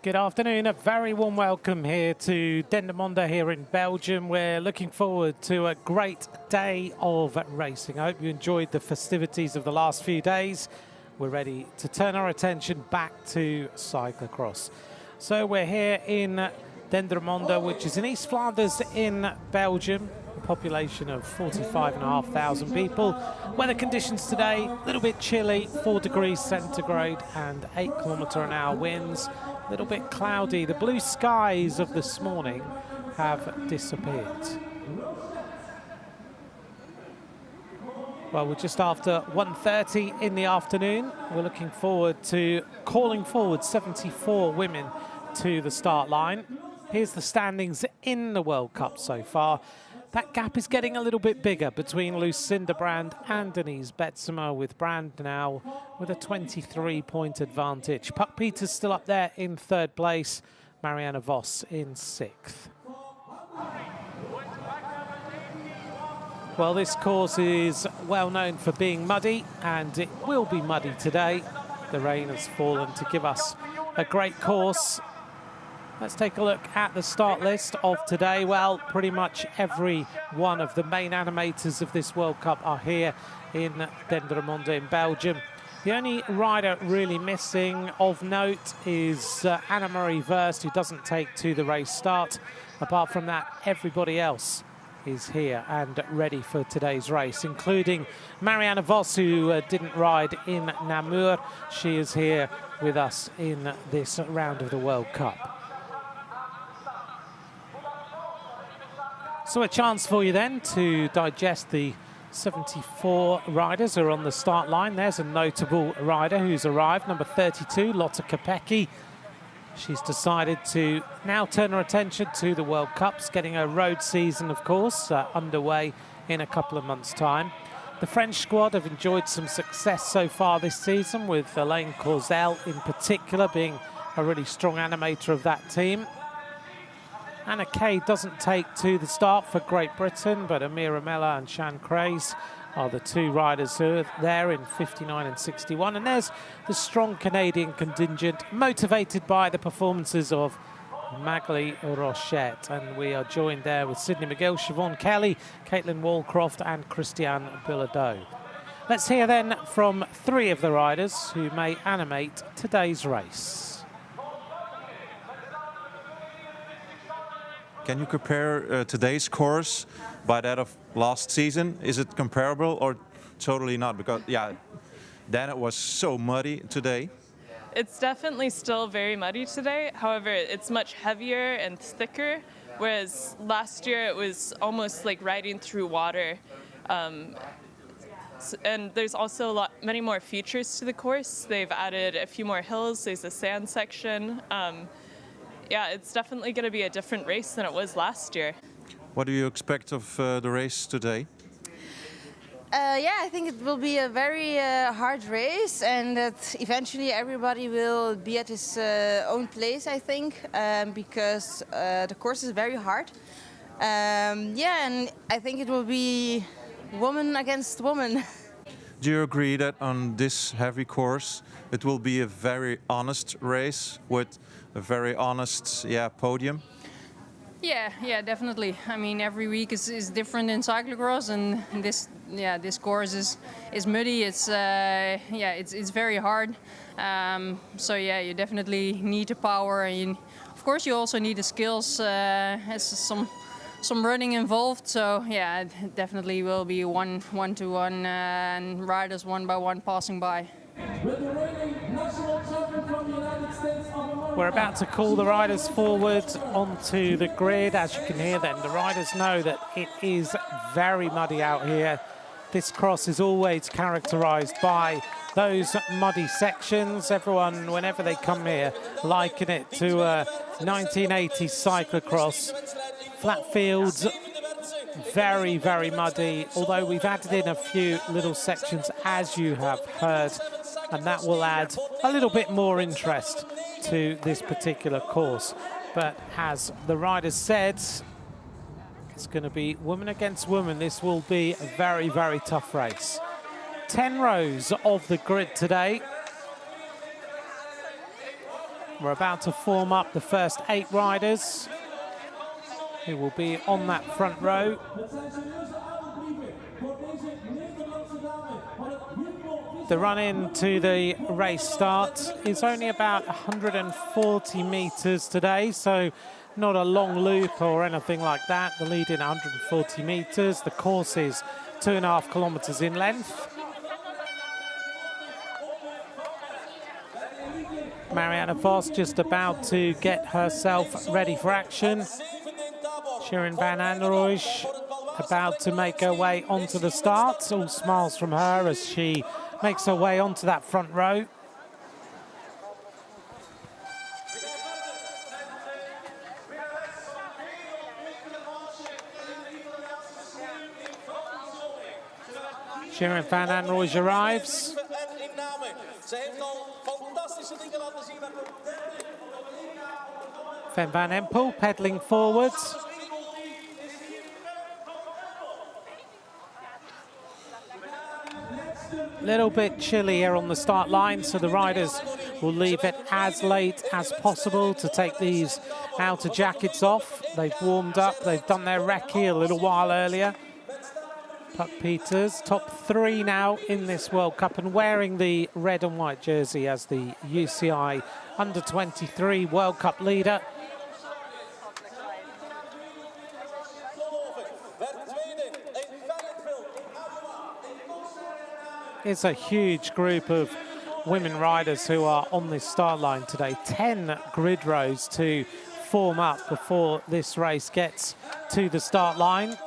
Good afternoon, a very warm welcome here to Dendermonde here in Belgium. We're looking forward to a great day of racing. I hope you enjoyed the festivities of the last few days. We're ready to turn our attention back to cyclocross. So we're here in Dendermonde, which is in East Flanders in Belgium. A population of 45,500 people. Weather conditions today, a little bit chilly, 4 degrees centigrade and 8km/h winds. A little bit cloudy. The blue skies of this morning have disappeared. Well, we're just after 1:30 in the afternoon. We're looking forward to calling forward 74 women to the start line. Here's the standings in the World Cup so far. That gap is getting a little bit bigger between Lucinda Brand and Denise Betsema, with Brand now with a 23-point advantage. Puck Peters still up there in 3rd place, Marianne Vos in 6th. Well, this course is well known for being muddy, and it will be muddy today. The rain has fallen to give us a great course. Let's take a look at the start list of today. Well, pretty much every one of the main animators of this World Cup are here in Dendermonde in Belgium. The only rider really missing of note is Anna-Marie Verst, who doesn't take to the race start. Apart from that, everybody else is here and ready for today's race, including Marianne Vos, who didn't ride in Namur. She is here with us in this round of the World Cup. So a chance for you then to digest the 74 riders who are on the start line. There's a notable rider who's arrived, number 32, Lotte Kopecky. She's decided to now turn her attention to the World Cups, getting her road season, of course, underway in a couple of months' time. The French squad have enjoyed some success so far this season, with Elaine Corzel in particular being a really strong animator of that team. Anna Kay doesn't take to the start for Great Britain, but Amira Mella and Shan Craze are the two riders who are there in 59 and 61. And there's the strong Canadian contingent, motivated by the performances of Magali Rochette. And we are joined there with Sydney McGill, Siobhan Kelly, Caitlin Walcroft and Christiane Bilodeau. Let's hear then from 3 of the riders who may animate today's race. Can you compare today's course by that of last season? Is it comparable or totally not? Because, yeah, then it was so muddy today. It's definitely still very muddy today. However, it's much heavier and thicker, whereas last year it was almost like riding through water. And there's also many more features to the course. They've added a few more hills. There's a sand section. Yeah, it's definitely going to be a different race than it was last year. What do you expect of the race today? Yeah, I think it will be a very hard race, and that eventually everybody will be at his own place, I think, because the course is very hard. Yeah, and I think it will be woman against woman. Do you agree that on this heavy course it will be a very honest race with a very honest podium? Yeah, definitely. I mean, every week is different in cyclocross, and this course is muddy. It's it's very hard. So yeah, you definitely need the power, and of course you also need the skills. Has some running involved. So yeah, it definitely will be one to one, and riders one by one passing by. We're about to call the riders forward onto the grid. As you can hear then, the riders know that it is very muddy out here. This cross is always characterized by those muddy sections. Everyone, whenever they come here, liken it to a 1980s cyclocross. Flat fields, very, very muddy, although we've added in a few little sections, as you have heard, and that will add a little bit more interest to this particular course. But as the riders said, it's going to be woman against woman. This will be a very, very tough race. 10 rows of the grid today. We're about to form up the first 8 riders who will be on that front row. The run into the race start is only about 140 meters today, so not a long loop or anything like that. The lead in 140 meters. The course is 2.5 kilometers in length. Marianne Vos just about to get herself ready for action. Shirin van Anrooij about to make her way onto the start. All smiles from her as she makes her way onto that front row. Shirin van Anrooij arrives. Fem van Empel pedalling forwards. Little bit chilly here on the start line, so the riders will leave it as late as possible to take these outer jackets off. They've warmed up, they've done their recce a little while earlier. Puck Peters, top 3 now in this World Cup and wearing the red and white jersey as the UCI Under-23 World Cup leader. It's a huge group of women riders who are on this start line today. 10 grid rows to form up before this race gets to the start line.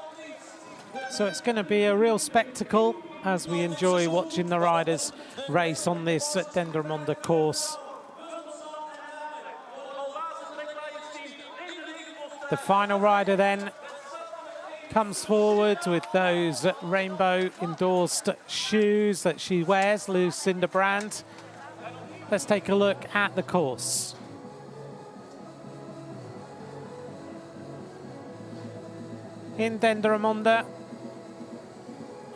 So it's going to be a real spectacle as we enjoy watching the riders race on this Dendermonde course. The final rider then comes forward with those rainbow endorsed shoes that she wears, Lucinda Brand. Let's take a look at the course. In Dendermonde,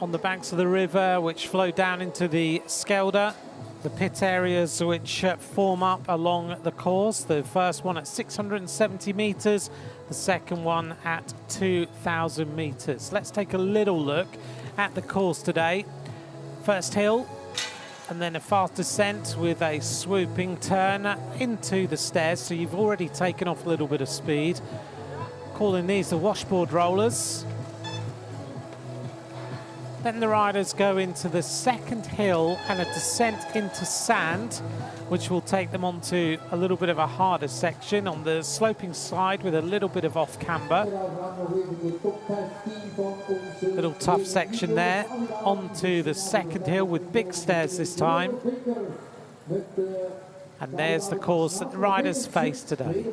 on the banks of the river which flow down into the Schelde, the pit areas which form up along the course. The first one at 670 meters, the second one at 2,000 meters. Let's take a little look at the course today. First hill, and then a fast descent with a swooping turn into the stairs, so you've already taken off a little bit of speed. Calling these the washboard rollers. Then the riders go into the second hill and a descent into sand, which will take them onto a little bit of a harder section on the sloping side with a little bit of off camber. Little tough section there. Onto the second hill with big stairs this time. And there's the course that the riders face today.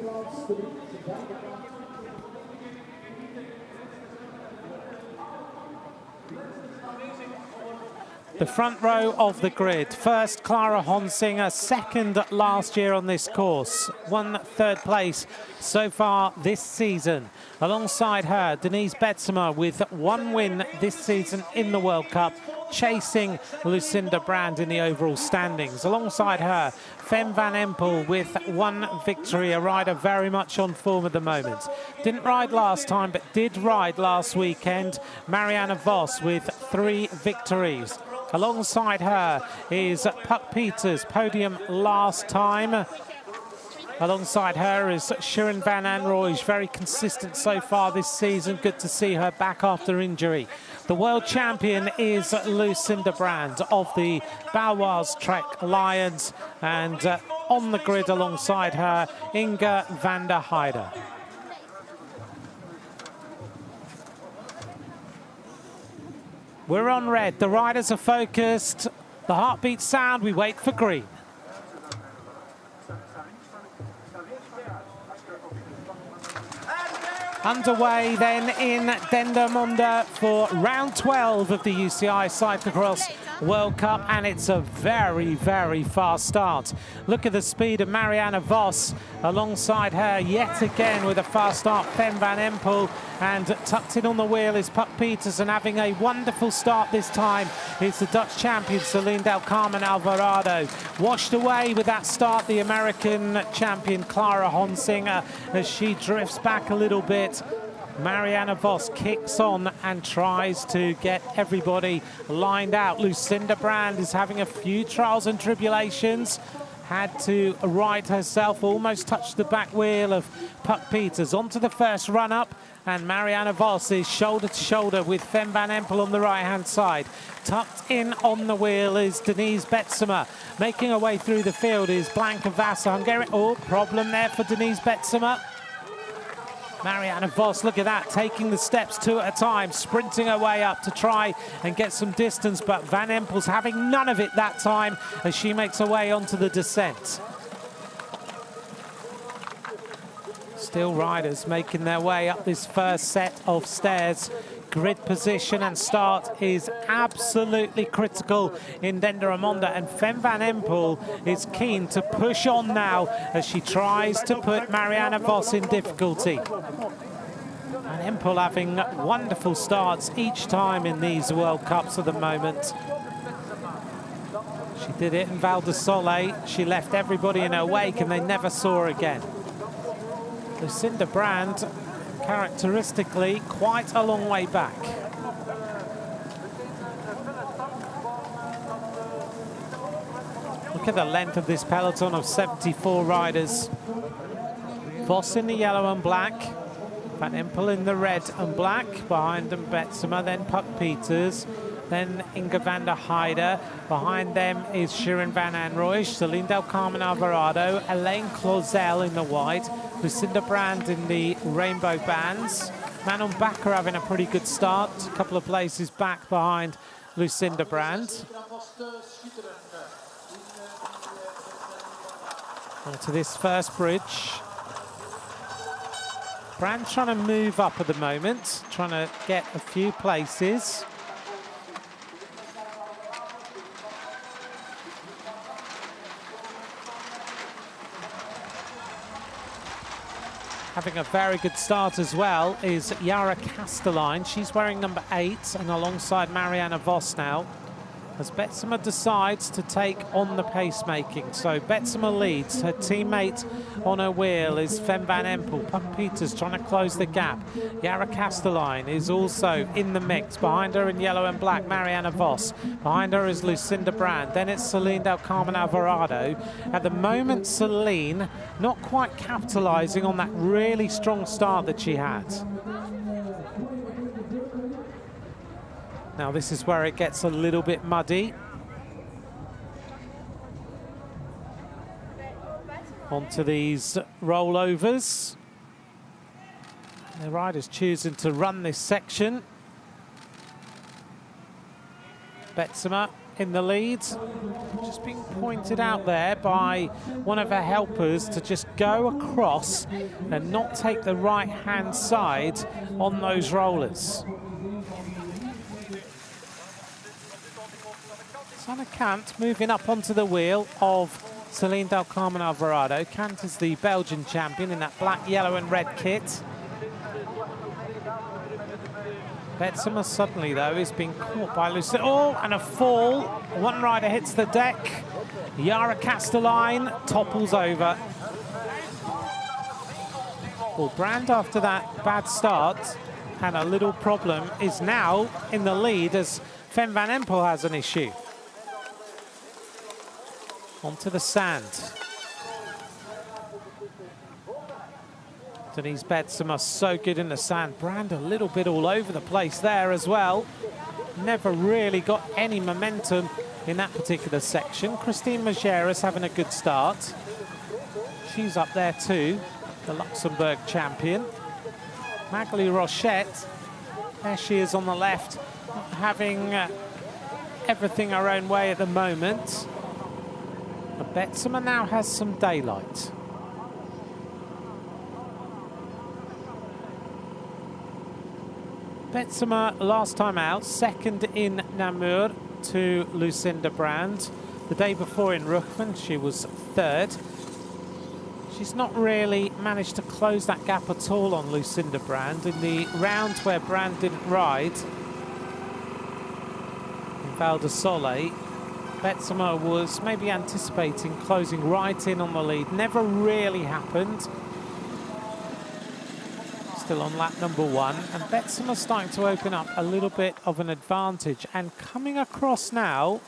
The front row of the grid. First, Clara Honsinger, second last year on this course. Won third place so far this season. Alongside her, Denise Betsemer with 1 win this season in the World Cup, chasing Lucinda Brand in the overall standings. Alongside her, Fem van Empel with 1 victory, a rider very much on form at the moment. Didn't ride last time, but did ride last weekend. Marianne Vos with 3 victories. Alongside her is Puck Peters, podium last time. Alongside her is Shirin van Anrooij, very consistent so far this season. Good to see her back after injury. The world champion is Lucinda Brand of the Baloise Trek Lions, and on the grid alongside her, Inge van der Heide. We're on red, the riders are focused, the heartbeats sound, we wait for green. Underway then in Dendermonde for round 12 of the UCI Cyclo-cross World Cup, and it's a very, very fast start. Look at the speed of Marianne Vos. Alongside her, yet again with a fast start, Fem van Empel, and tucked in on the wheel is Puck Petersen, having a wonderful start this time. It's the Dutch champion, Celine Del Carmen Alvarado. Washed away with that start, the American champion, Clara Honsinger, as she drifts back a little bit. Marianne Vos kicks on and tries to get everybody lined out. Lucinda Brand is having a few trials and tribulations. Had to right herself, almost touched the back wheel of Puck Peters. Onto the first run-up, and Marianne Vos is shoulder to shoulder with Fem van Empel on the right-hand side. Tucked in on the wheel is Denise Betsemer. Making her way through the field is Blanca Vassa, Hungarian. Oh, problem there for Denise Betsemer. Marianne Vos, look at that, taking the steps two at a time, sprinting her way up to try and get some distance, but Van Empel's having none of it that time as she makes her way onto the descent. Still riders making their way up this first set of stairs. Grid position and start is absolutely critical in Dendermonde, and Fem van Empel is keen to push on now as she tries to put Marianne Vos in difficulty. Van Empel having wonderful starts each time in these World Cups at the moment. She did it in Val di Sole. She left everybody in her wake and they never saw her again. Lucinda Brand, characteristically, quite a long way back. Look at the length of this peloton of 74 riders. Vos in the yellow and black, Van Empel in the red and black, behind them Betsemer, then Puck Peters, then Inge van der Heide. Behind them is Shirin van Anrooij, Celine Del Carmen Alvarado, Elaine Clausel in the white, Lucinda Brand in the rainbow bands. Manon Bakker having a pretty good start, a couple of places back behind Lucinda Brand. Onto this first bridge. Brand trying to move up at the moment, trying to get a few places. Having a very good start as well is Yara Castelline. She's wearing number 8 and alongside Marianne Vos now, as Betsemer decides to take on the pacemaking. So Betsemer leads. Her teammate on her wheel is Fem van Empel. Puck Peters trying to close the gap. Yara Castelline is also in the mix. Behind her in yellow and black, Marianne Vos. Behind her is Lucinda Brand. Then it's Celine Del Carmen Alvarado. At the moment, Celine not quite capitalizing on that really strong start that she had. Now this is where it gets a little bit muddy. Onto these rollovers. The riders choosing to run this section. Betsemer in the lead. Just being pointed out there by one of her helpers to just go across and not take the right-hand side on those rollers. Sana Kant moving up onto the wheel of Celine Del Carmen Alvarado. Kant is the Belgian champion in that black, yellow and red kit. Betsemer suddenly, though, is being caught by Lucinda. Oh, and a fall. One rider hits the deck. Yara Castelline topples over. Well, Brand, after that bad start and a little problem, is now in the lead as Fem van Empel has an issue. Onto the sand. Denise Betsemer so good in the sand. Brand a little bit all over the place there as well. Never really got any momentum in that particular section. Christine Majeras having a good start. She's up there too, the Luxembourg champion. Magali Rochette, there she is on the left, having everything her own way at the moment. But Betsemer now has some daylight. Betsemer last time out, second in Namur, to Lucinda Brand. The day before in Rucphen, she was third. She's not really managed to close that gap at all on Lucinda Brand. In the round where Brand didn't ride, in Val de Sole, Betsema was maybe anticipating closing right in on the lead. Never really happened. Still on lap number 1, and Betsema starting to open up a little bit of an advantage. And coming across now,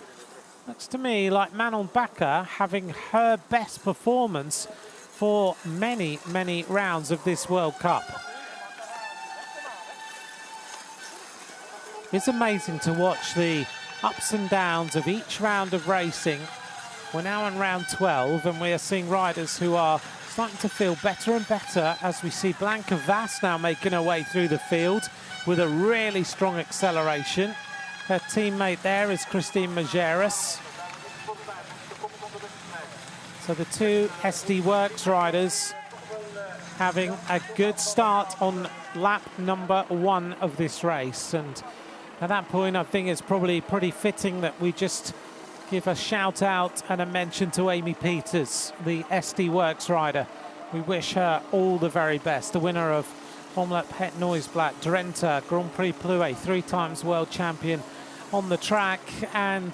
looks to me like Manon Bakker having her best performance for many, many rounds of this World Cup. It's amazing to watch the ups and downs of each round of racing. We're now on round 12, and we are seeing riders who are starting to feel better and better as we see Blanca Vass now making her way through the field with a really strong acceleration. Her teammate there is Christine Majerus. So the two SD Works riders having a good start on lap number 1 of this race. And at that point, I think it's probably pretty fitting that we just give a shout out and a mention to Amy Peters, the SD Works rider. We wish her all the very best. The winner of Omloop Het Nieuwsblad, Drenthe, Grand Prix Plouay, 3 times world champion on the track. And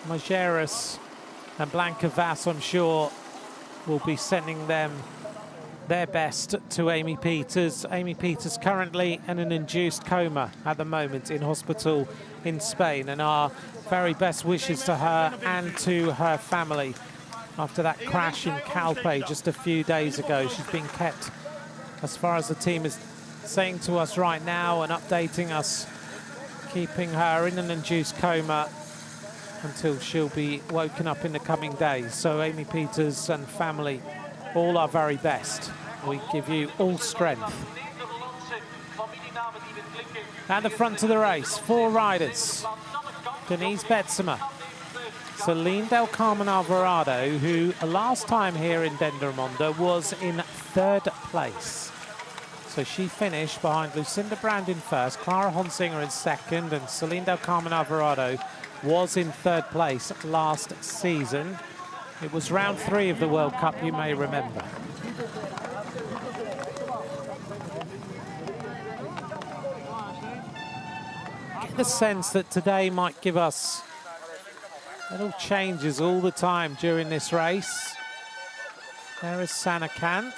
Majerus and Blanca Vass, I'm sure, will be sending them their best to Amy Peters. Amy Peters currently in an induced coma at the moment in hospital in Spain, and our very best wishes to her and to her family after that crash in Calpe just a few days ago. She's been kept, as far as the team is saying to us right now and updating us, keeping her in an induced coma until she'll be woken up in the coming days. So Amy Peters and family, all our very best. We give you all strength. At the front of the race, 4 riders. Denise Betsema, Celine Del Carmen Alvarado, who last time here in Dendermonde was in 3rd place. So she finished behind Lucinda Brand in 1st, Clara Honsinger in 2nd, and Celine Del Carmen Alvarado was in 3rd place last season. It was round 3 of the World Cup, you may remember. I get the sense that today might give us little changes all the time during this race. There is Sanne Kant.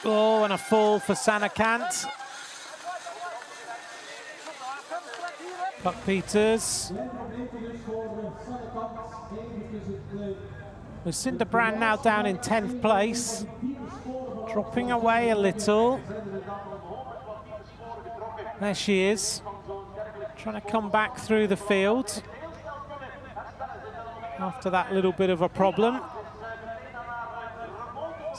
Oh, and a fall for Sanne Kant. Buck Peters. Lucinda Brand now down in 10th place. Dropping away a little. There she is. Trying to come back through the field after that little bit of a problem.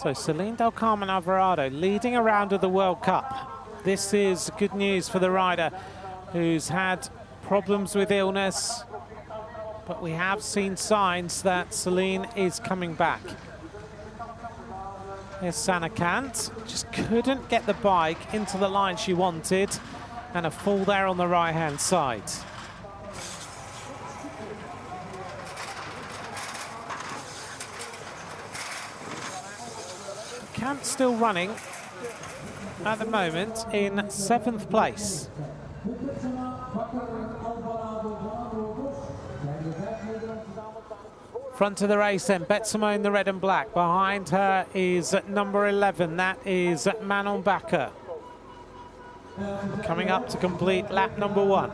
So Celine Del Carmen Alvarado leading a round of the World Cup. This is good news for the rider who's had problems with illness, but we have seen signs that Celine is coming back. Here's Sanne Kant, just couldn't get the bike into the line she wanted, and a fall there on the right-hand side. Kant still running at the moment in 7th place. Front of the race then, Betsema in the red and black. Behind her is number 11, that is Manon Bakker. Coming up to complete lap number 1.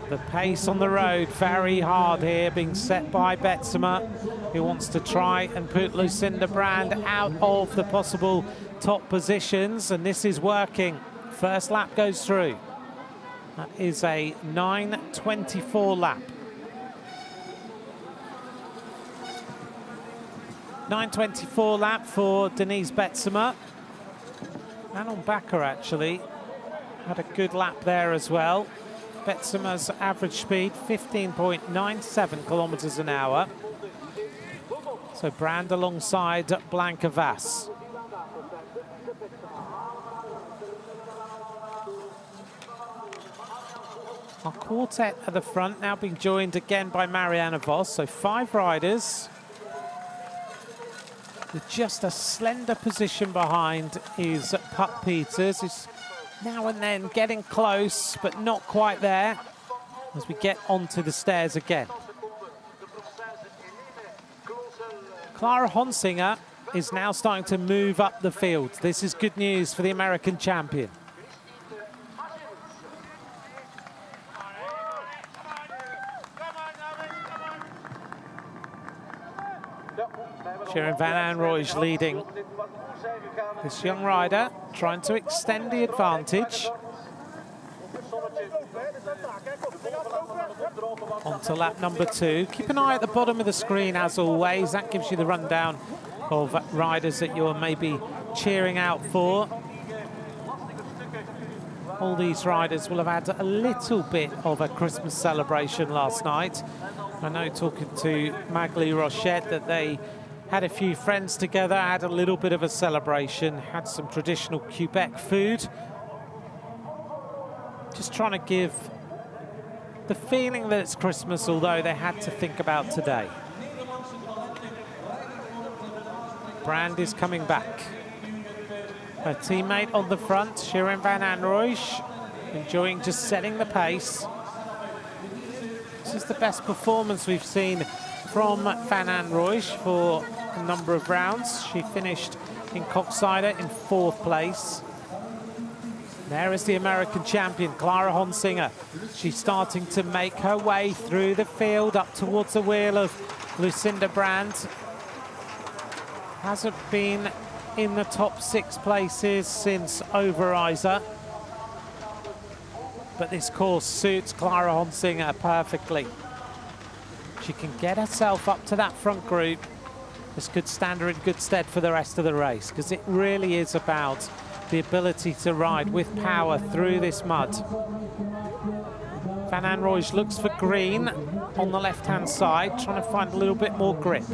The pace on the road, very hard here, being set by Betsema, who wants to try and put Lucinda Brand out of the possible top positions, and this is working. First lap goes through. That is a 9:24 lap. 9:24 lap for Denise Betsema. Manon Bakker actually had a good lap there as well. Betsema's average speed 15.97 kilometers an hour. So Brand alongside Blanca Vass. Our quartet at the front now being joined again by Marianne Vos, so 5 riders with just a slender position behind is Puck Peters, who's now and then getting close, but not quite there as we get onto the stairs again. Clara Honsinger is now starting to move up the field. This is good news for the American champion. Sharon van Anrooij leading this young rider, trying to extend the advantage. On to lap number 2. Keep an eye at the bottom of the screen as always. That gives you the rundown of riders that you're maybe cheering out for. All these riders will have had a little bit of a Christmas celebration last night. I know, talking to Magli Rochette, that they had a few friends together, had a little bit of a celebration, had some traditional Quebec food. Just trying to give the feeling that it's Christmas, although they had to think about today. Brand is coming back. Her teammate on the front, Sharon van Anrooij, enjoying just setting the pace. This is the best performance we've seen from Van Anrooij for a number of rounds. She finished in Koksijde in 4th place. There is the American champion, Clara Honsinger. She's starting to make her way through the field up towards the wheel of Lucinda Brand. Hasn't been in the top 6 places since Overijse. But this course suits Clara Honsinger perfectly. She can get herself up to that front group. This could stand her in good stead for the rest of the race, because it really is about the ability to ride with power through this mud. Van Anrooij looks for green on the left-hand side, trying to find a little bit more grip.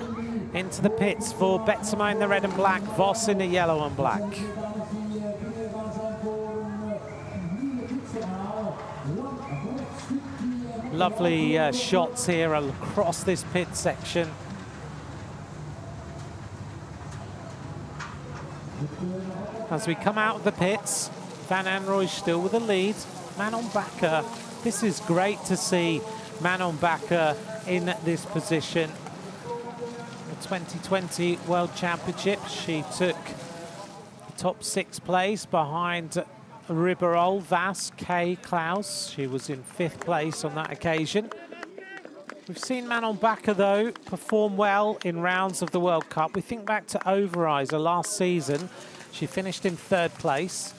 Into the pits for Betsema in the red and black, Vos in the yellow and black. Lovely shots here across this pit section. As we come out of the pits, Van Anrooij still with the lead. Manon Bakker, this is great to see Manon Bakker in this position. The 2020 World Championship, she took the top 6 place behind Ribeirol, Vas, Kay, Klaus. She was in 5th place on that occasion. We've seen Manon Bakker, though, perform well in rounds of the World Cup. We think back to Overijse last season. She finished in 3rd place.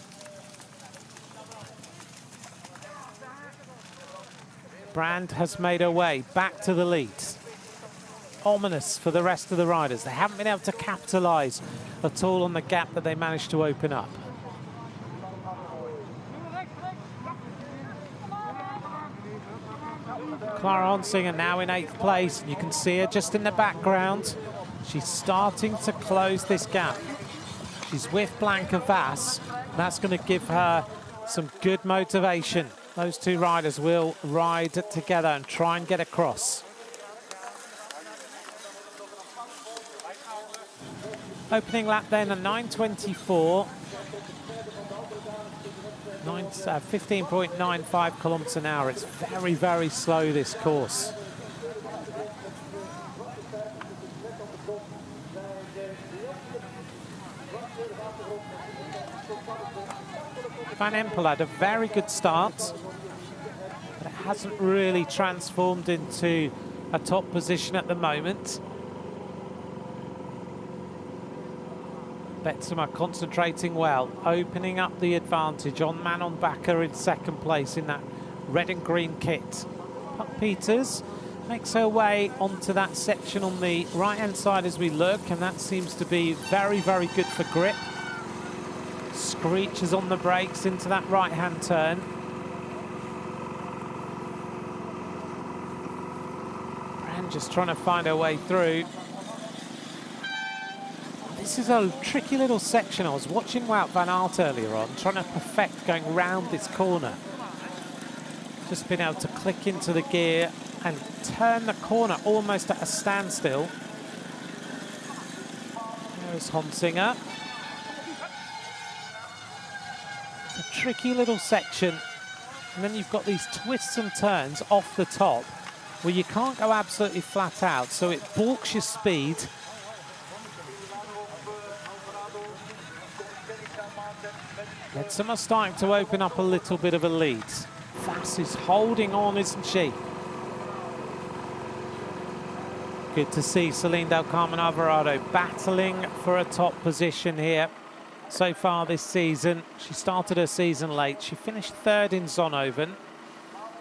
Brand has made her way back to the lead. Ominous for the rest of the riders. They haven't been able to capitalise at all on the gap that they managed to open up. Clara Honsinger now in 8th place. You can see her just in the background. She's starting to close this gap. She's with Blanca Vas. That's going to give her some good motivation. Those 2 riders will ride together and try and get across. Opening lap then, a 9:24. 15.95 kilometers an hour. It's very, very slow, this course. Van Empel had a very good start, but it hasn't really transformed into a top position at the moment. Betsema concentrating well, opening up the advantage on Manon Bakker in 2nd place in that red and green kit. Puck Peters makes her way onto that section on the right-hand side as we look, and that seems to be very, very good for grip. Screeches on the brakes into that right-hand turn. Brand just trying to find her way through. This is a tricky little section. I was watching Wout van Aert earlier on, trying to perfect going round this corner. Just been able to click into the gear and turn the corner almost at a standstill. There's Honsinger. It's a tricky little section. And then you've got these twists and turns off the top where you can't go absolutely flat out, so it balks your speed. Some are starting to open up a little bit of a lead. Vass is holding on, isn't she? Good to see Celine Del Carmen Alvarado battling for a top position here so far this season. She started her season late. She finished third in Zonhoven.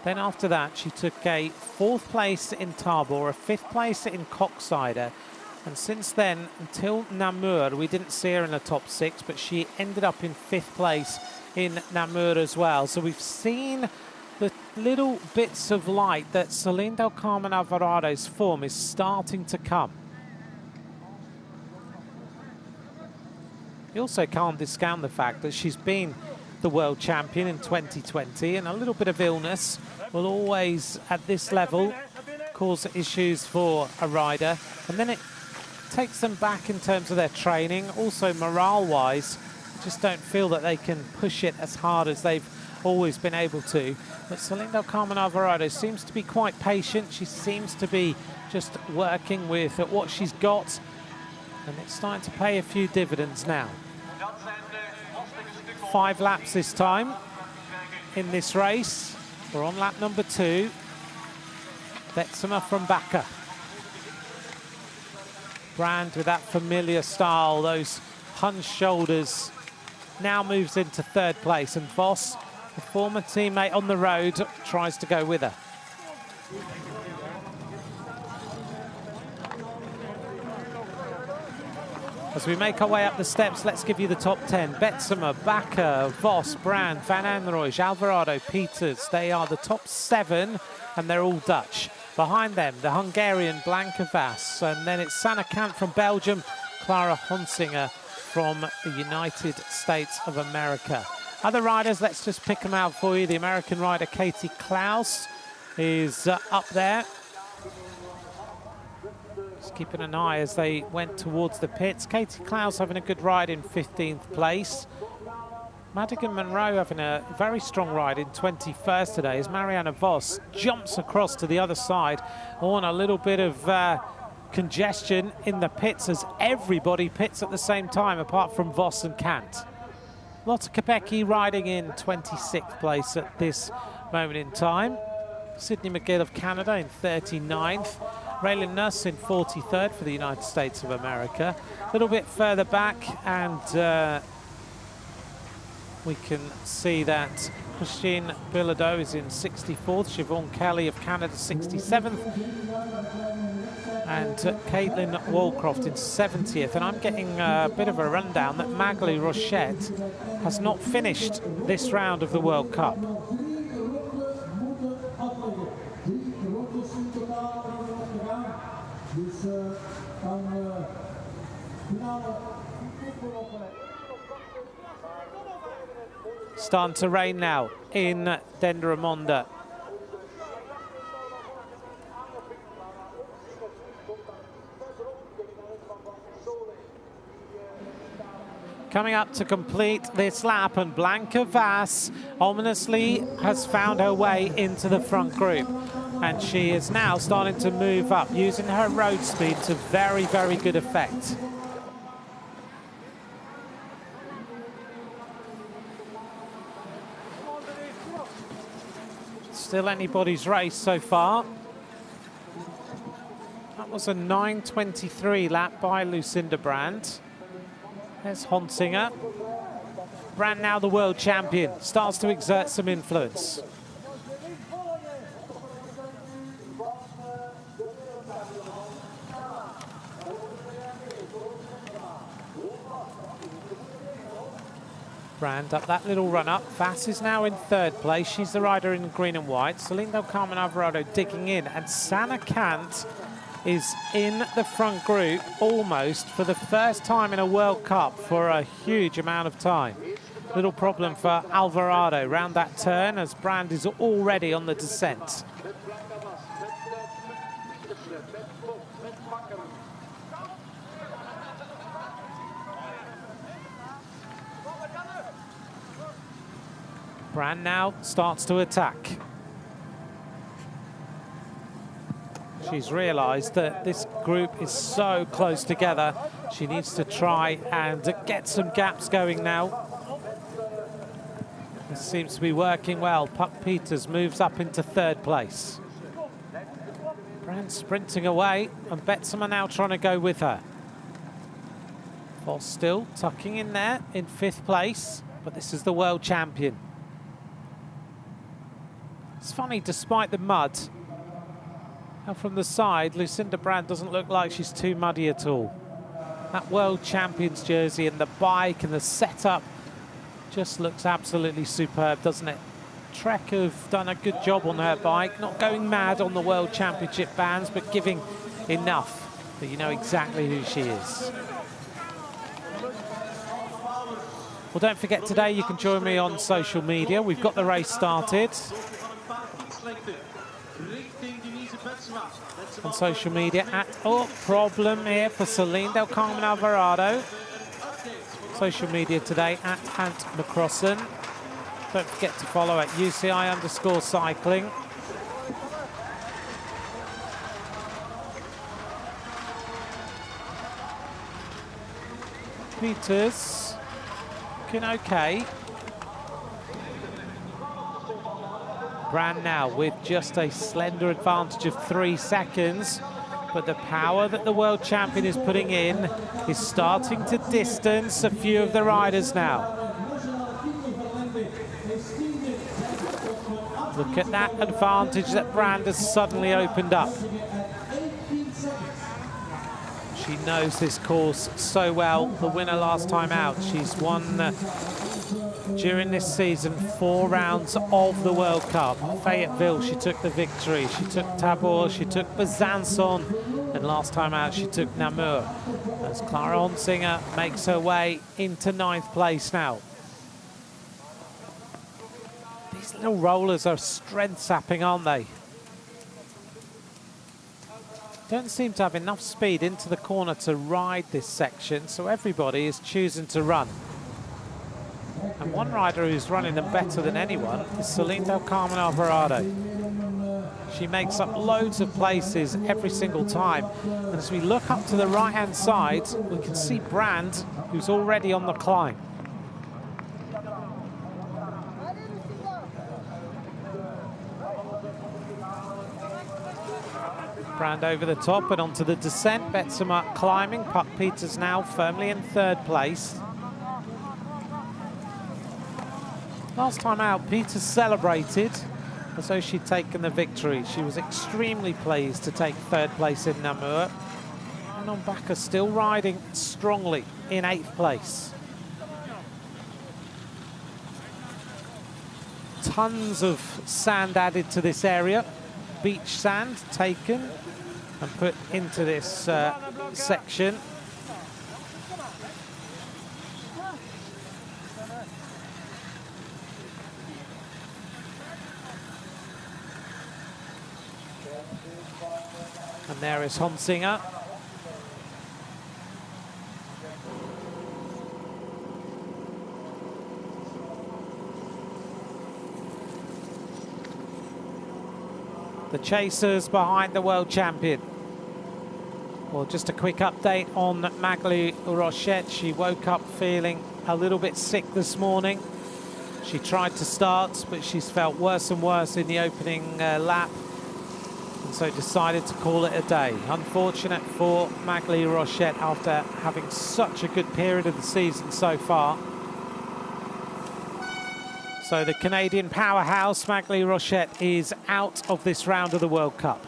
Then after that, she took a 4th place in Tabor, a 5th place in Koksijde. And since then, until Namur, we didn't see her in the top 6, but she ended up in 5th place in Namur as well. So we've seen the little bits of light that Celine Del Carmen Alvarado's form is starting to come. You also can't discount the fact that she's been the world champion in 2020, and a little bit of illness will always, at this level, cause issues for a rider. And then it takes them back in terms of their training. Also, morale-wise, just don't feel that they can push it as hard as they've always been able to. But Celine Del Carmen Alvarado seems to be quite patient. She seems to be just working with what she's got, and it's starting to pay a few dividends now. 5 laps this time in this race. We're on lap number 2. Betsema from Bakker. Brand with that familiar style, those hunched shoulders, now moves into 3rd place, and Vos, the former teammate on the road, tries to go with her. As we make our way up the steps, let's give you the top 10. Betsema, Bakker, Vos, Brand, Van Anrooij, Alvarado, Peters. They are the top 7, and they're all Dutch. Behind them, the Hungarian Blanca Vass, and then it's Sanne Cant from Belgium, Clara Honsinger from the United States of America. Other riders, let's just pick them out for you. The American rider Katie Klaus is up there. Just keeping an eye as they went towards the pits. Katie Klaus having a good ride in 15th place. Madigan Monroe having a very strong ride in 21st today as Marianne Vos jumps across to the other side on a little bit of congestion in the pits as everybody pits at the same time apart from Vos and Cant. Lotte Kopecky riding in 26th place at this moment in time. Sydney McGill of Canada in 39th. Raylan Nuss in 43rd for the United States of America. A little bit further back, and we can see that Christine Bilodeau is in 64th, Siobhan Kelly of Canada 67th, and Caitlin Walcroft in 70th. And I'm getting a bit of a rundown that Magali Rochette has not finished this round of the World Cup. Starting to rain now in Dendermonde. Coming up to complete this lap, and Blanca Vass ominously has found her way into the front group. And she is now starting to move up, using her road speed to very, very good effect. Still anybody's race so far. That was a 9:23 lap by Lucinda Brand. There's Honsinger. Brand, now the world champion, starts to exert some influence. Brand up that little run up. Vass is now in 3rd place. She's the rider in green and white. Celine Del Carmen Alvarado digging in, and Sanne Cant is in the front group almost for the first time in a World Cup for a huge amount of time. Little problem for Alvarado round that turn as Brand is already on the descent. Brand now starts to attack. She's realised that this group is so close together. She needs to try and get some gaps going now. This seems to be working well. Puck Peters moves up into third place. Brand sprinting away, and Betsema now trying to go with her. Voss still tucking in there in fifth place, but this is the world champion. It's funny, despite the mud, and from the side, Lucinda Brand doesn't look like she's too muddy at all. That world champion's jersey and the bike and the setup just looks absolutely superb, doesn't it? Trek have done a good job on her bike, not going mad on the World Championship bands, but giving enough that you know exactly who she is. Well, don't forget today you can join me on social media. We've got the race started. On social media at, oh, problem here for Celine Del Carmen Alvarado. Social media today at Ant McCrossan. Don't forget to follow at UCI_cycling. Peters looking okay. Brand now with just a slender advantage of 3 seconds, but the power that the world champion is putting in is starting to distance a few of the riders now. Look at that advantage that Brand has suddenly opened up. She knows this course so well. The winner last time out. She's won during this season 4 rounds of the World Cup. Fayetteville, she took the victory. She took Tabor, she took Besançon, and last time out she took Namur. As Clara Honsinger makes her way into 9th place now. These little rollers are strength sapping, aren't they? Don't seem to have enough speed into the corner to ride this section, so everybody is choosing to run. And one rider who's running them better than anyone is Celine Del Carmen Alvarado. She makes up loads of places every single time. And as we look up to the right-hand side, we can see Brand, who's already on the climb. Brand over the top and onto the descent. Betsema climbing. Puck Peters now firmly in 3rd place. Last time out, Peters celebrated as though she'd taken the victory. She was extremely pleased to take 3rd place in Namur. And on Bakker still riding strongly in 8th place. Tons of sand added to this area. Beach sand taken and put into this section. And there is Honsinger. The chasers behind the world champion. Well, just a quick update on Magli Rochette. She woke up feeling a little bit sick this morning. She tried to start, but she's felt worse and worse in the opening lap. And so decided to call it a day. Unfortunate for Magli Rochette after having such a good period of the season so far. So the Canadian powerhouse, Magli Rochette, is out of this round of the World Cup.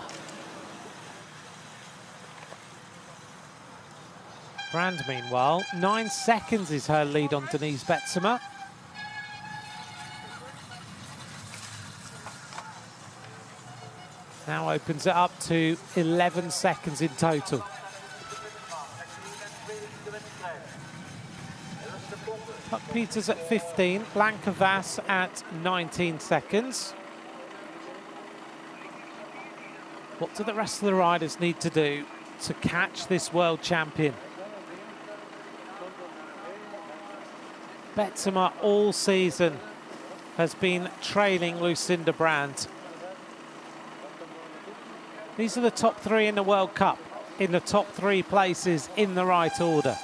Brand, meanwhile, 9 seconds is her lead on Denise Betsema. Now opens it up to 11 seconds in total. Puck Peters at 15, Blanca Vass at 19 seconds. What do the rest of the riders need to do to catch this world champion? Betsema all season has been trailing Lucinda Brand. These are the top 3 in the World Cup, in the top 3 places in the right order.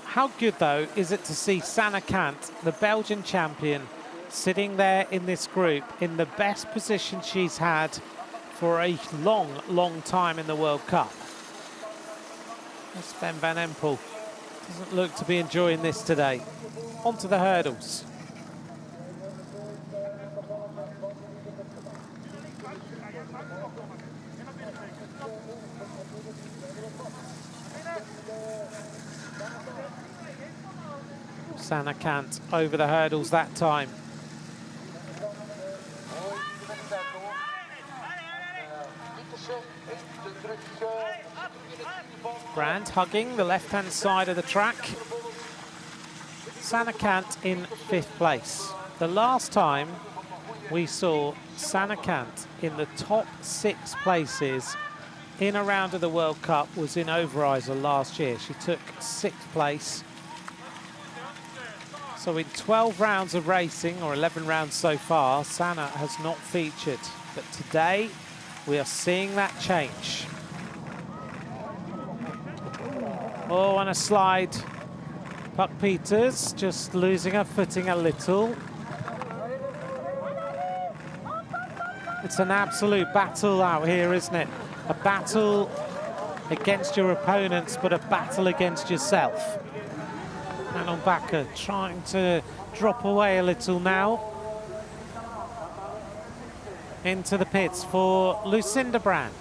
How good, though, is it to see Sanne Cant, the Belgian champion, sitting there in this group in the best position she's had for a long, long time in the World Cup. Sven Van Empel doesn't look to be enjoying this today. Onto the hurdles. Sanne Cant over the hurdles that time. Brand hugging the left-hand side of the track. Sanne Cant in 5th place. The last time we saw Sanne Cant in the top 6 places in a round of the World Cup was in Overijse last year. She took 6th place. So in 12 rounds of racing, or 11 rounds so far, Sanne has not featured. But today, we are seeing that change. Oh, and a slide. Puck Peters just losing her footing a little. It's an absolute battle out here, isn't it? A battle against your opponents, but a battle against yourself. Manon Bakker trying to drop away a little now. Into the pits for Lucinda Brand.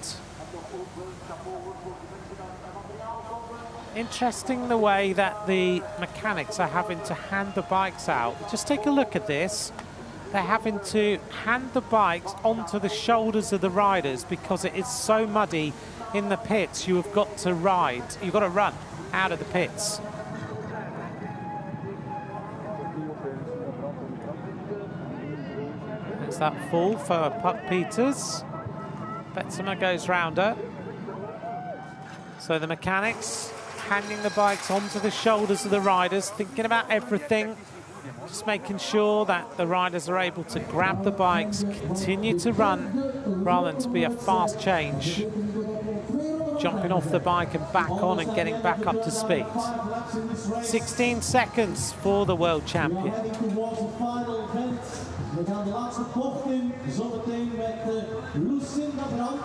Interesting the way that the mechanics are having to hand the bikes out. Just take a look at this. They're having to hand the bikes onto the shoulders of the riders because it is so muddy in the pits. You have got to ride, you've got to run out of the pits. There's that fall for Puck Peters. Betsema goes round her. So the mechanics handing the bikes onto the shoulders of the riders, thinking about everything, just making sure that the riders are able to grab the bikes, continue to run, rather than to be a fast change. Jumping off the bike and back on and getting back up to speed. 16 seconds for the world champion. We gaan de laatste bocht in, zometeen met Lucinda Brand.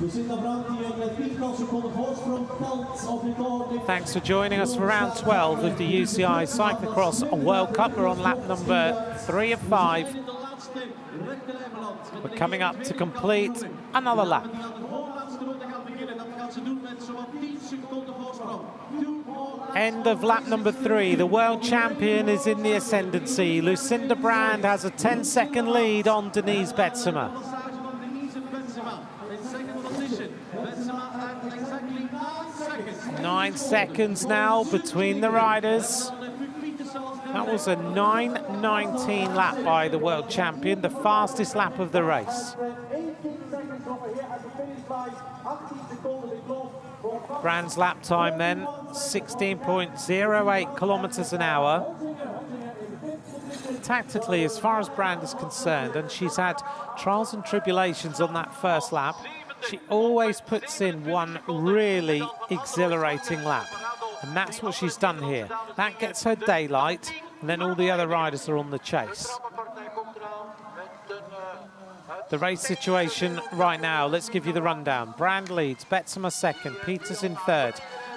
Lucinda Brand die met 10 seconden voorsprong telt op dit ogenblik. Thanks for joining us for round 12 of the UCI Cyclo-cross World Cup. We're on lap number 3 of 5. We're coming up to complete another lap. End of lap number 3. The world champion is in the ascendancy. Lucinda Brand has a 10-second lead on Denise Betsema. 9 seconds now between the riders. That was a 9:19 lap by the world champion, the fastest lap of the race. Brand's lap time then, 16.08 kilometers an hour. Tactically, as far as Brand is concerned, and she's had trials and tribulations on that first lap, she always puts in one really exhilarating lap. And that's what she's done here. That gets her daylight, and then all the other riders are on the chase. The race situation right now, let's give you the rundown. Brand leads, Betsema second, Peters in third.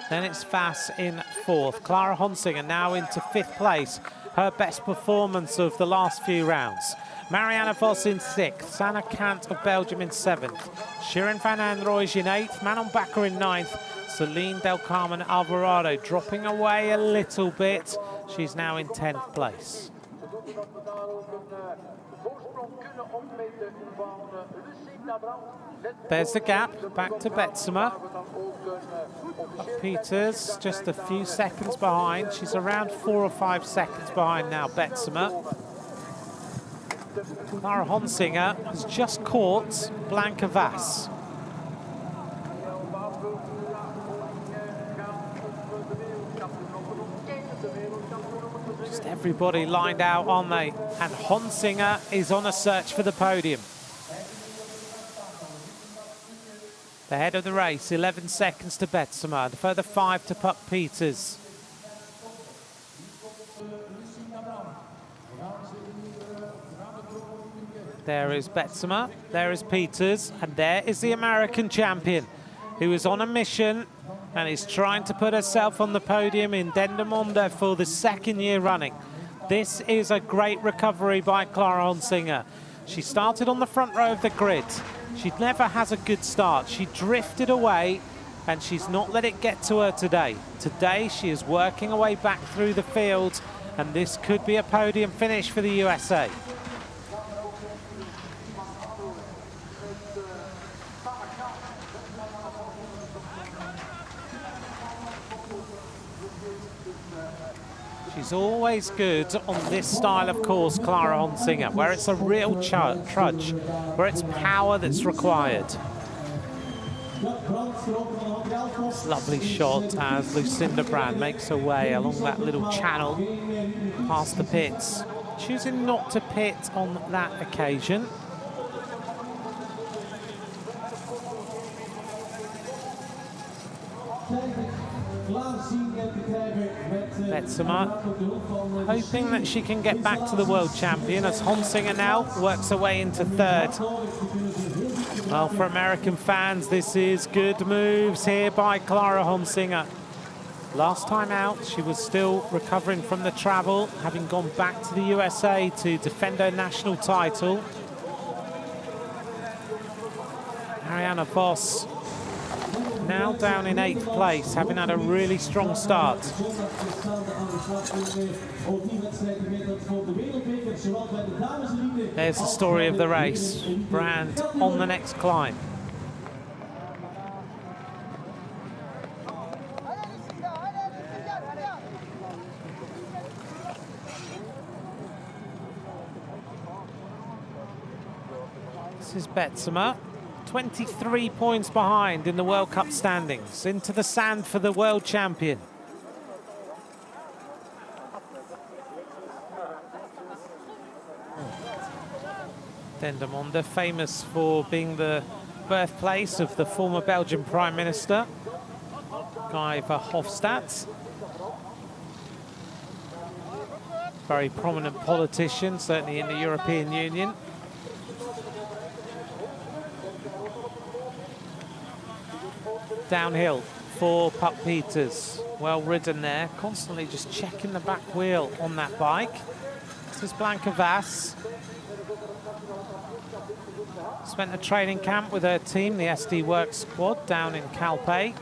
Then it's Vass in fourth. Clara Honsinger now into 5th place. Her best performance of the last few rounds. Marianne Vos in 6th. Sanne Cant of Belgium in 7th. Shirin van Anrooij in 8th. Manon Bakker in 9th. Celine Del Carmen Alvarado dropping away a little bit. She's now in 10th place. There's the gap, back to Betsema. Peters just a few seconds behind. She's around 4 or 5 seconds behind now, Betsema. Clara Honsinger has just caught Blanca Vass. Just everybody lined out, aren't they? And Honsinger is on a search for the podium. The head of the race, 11 seconds to Betsema, and a further 5 to Puck Peters. There is Betsema, there is Peters, and there is the American champion, who is on a mission and is trying to put herself on the podium in Dendermonde for the 2nd year running. This is a great recovery by Clara Honsinger. She started on the front row of the grid. She never has a good start. She drifted away and she's not let it get to her today. Today she is working her way back through the field, and this could be a podium finish for the USA. She's always good on this style of course, Clara Honsinger, where it's a real trudge, where it's power that's required. This lovely shot as Lucinda Brand makes her way along that little channel past the pits. Choosing not to pit on that occasion. Betsema hoping that she can get back to the world champion as Honsinger now works her way into 3rd. Well, for American fans, this is good moves here by Clara Honsinger. Last time out, she was still recovering from the travel, having gone back to the USA to defend her national title. Ariana Voss now down in 8th place, having had a really strong start. There's the story of the race. Brand on the next climb. This is Betsema. 23 points behind in the World Cup standings. Into the sand for the world champion. Dendermonde, famous for being the birthplace of the former Belgian Prime Minister, Guy Verhofstadt. Very prominent politician, certainly in the European Union. Downhill for Puck Peters. Well ridden there, constantly just checking the back wheel on that bike. This is Blanca Vass. Spent a training camp with her team, the SD Works squad, down in Calpe.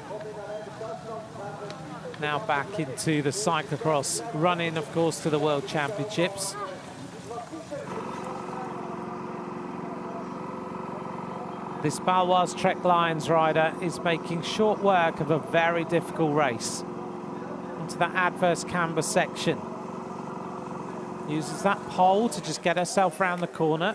Now back into the cyclocross, running, of course, to the World Championships. This Baloise Trek Lions rider is making short work of a very difficult race. Into that adverse camber section. Uses that pole to just get herself round the corner.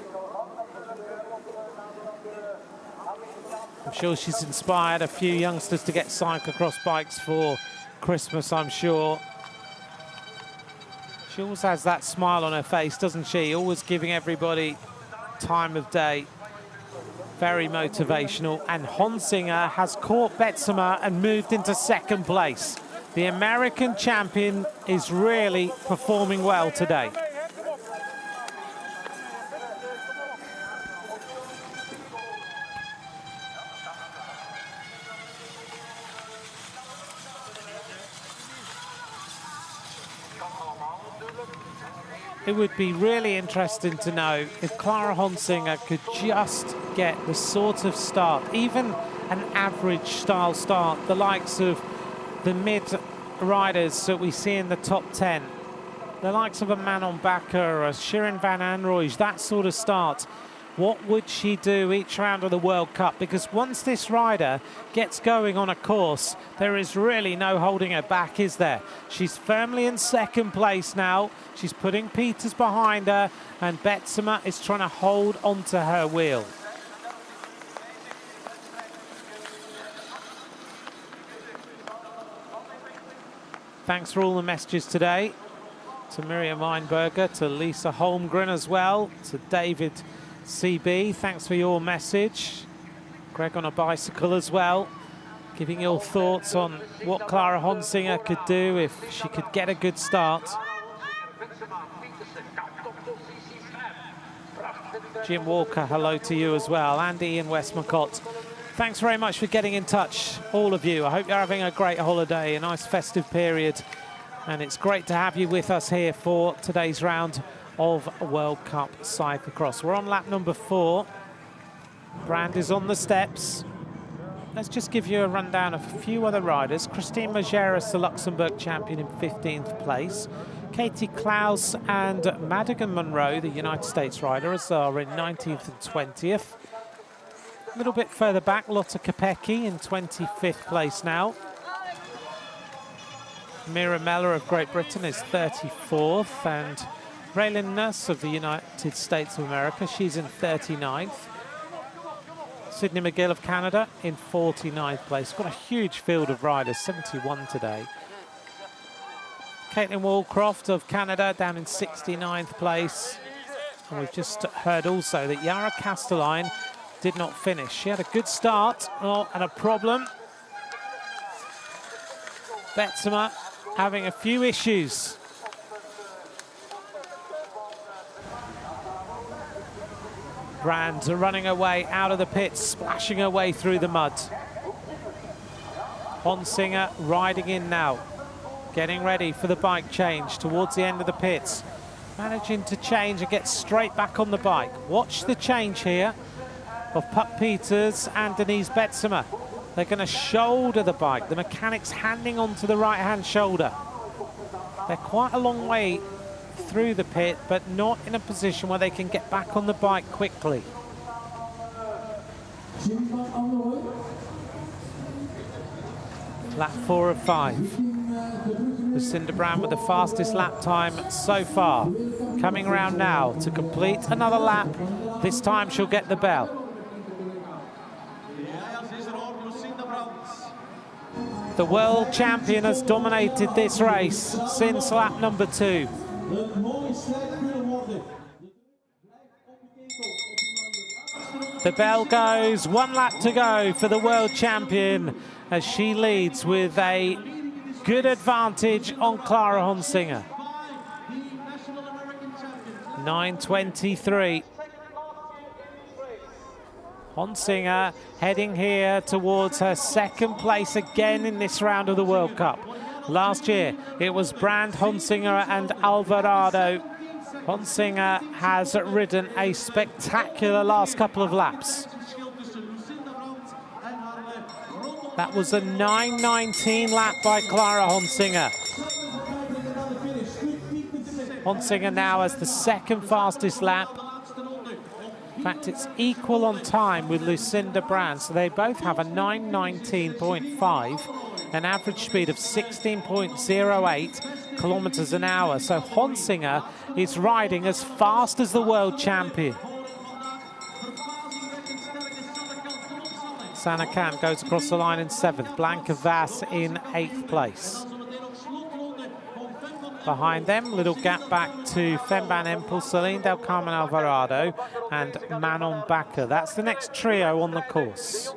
I'm sure she's inspired a few youngsters to get cyclocross bikes for Christmas, I'm sure. She always has that smile on her face, doesn't she? Always giving everybody time of day. Very motivational, and Honsinger has caught Betsema and moved into 2nd place. The American champion is really performing well today. It would be really interesting to know if Clara Honsinger could just get the sort of start, even an average style start, the likes of the mid riders that we see in the top 10. the likes of a Manon Bakker, a Shirin van Anrooij, that sort of start, what would she do each round of the World Cup? Because once this rider gets going on a course, there is really no holding her back, is there? She's firmly in second place now. She's putting Peters behind her, and Betsema is trying to hold onto her wheel. Thanks for all the messages today. To Miriam Weinberger, to Lisa Holmgren as well, to David CB, thanks for your message. Greg on a bicycle as well, giving your thoughts on what Clara Honsinger could do if she could get a good start. Jim Walker, hello to you as well. Andy in Westmacott, thanks very much for getting in touch, all of you. I hope you're having a great holiday, a nice festive period. And it's great to have you with us here for today's round of World Cup cyclocross. We're on lap number 4. Brand is on the steps. Let's just give you a rundown of a few other riders. Christine Majerus, the Luxembourg champion, in 15th place. Katie Klaus and Madigan Monroe, the United States riders, are in 19th and 20th. A little bit further back, Lotte Kopecky in 25th place now. Mira Meller of Great Britain is 34th, and Raylyn Nuss of the United States of America, she's in 39th. Sydney McGill of Canada in 49th place. Got a huge field of riders, 71 today. Caitlin Walcroft of Canada down in 69th place. And we've just heard also that Yara Castelline did not finish. She had a good start, and a problem. Betsema having a few issues. Brand running away out of the pits, splashing her way through the mud. Honsinger riding in now, getting ready for the bike change towards the end of the pits. Managing to change and get straight back on the bike. Watch the change here of Puck Peters and Denise Betsema. They're going to shoulder the bike. The mechanic's handing onto the right-hand shoulder. They're quite a long way through the pit, but not in a position where they can get back on the bike quickly. Lap 4 of 5. Lucinda Brown with the fastest lap time so far. Coming around now to complete another lap. This time she'll get the bell. The world champion has dominated this race since lap number 2. The bell goes, 1 lap to go for the world champion as she leads with a good advantage on Clara Honsinger. 9:23. Honsinger heading here towards her second place again in this round of the World Cup. Last year, it was Brand, Honsinger and Alvarado. Honsinger has ridden a spectacular last couple of laps. That was a 9:19 lap by Clara Honsinger. Honsinger now has the second fastest lap. In fact, it's equal on time with Lucinda Brand, so they both have a 9:19.5, an average speed of 16.08 kilometers an hour. So Honsinger is riding as fast as the world champion. Sanne Camp goes across the line in 7th, Blanca Vass in 8th place. Behind them, little gap back to Fem Van Empel, Celine Del Carmen Alvarado and Manon Bakker. That's the next trio on the course.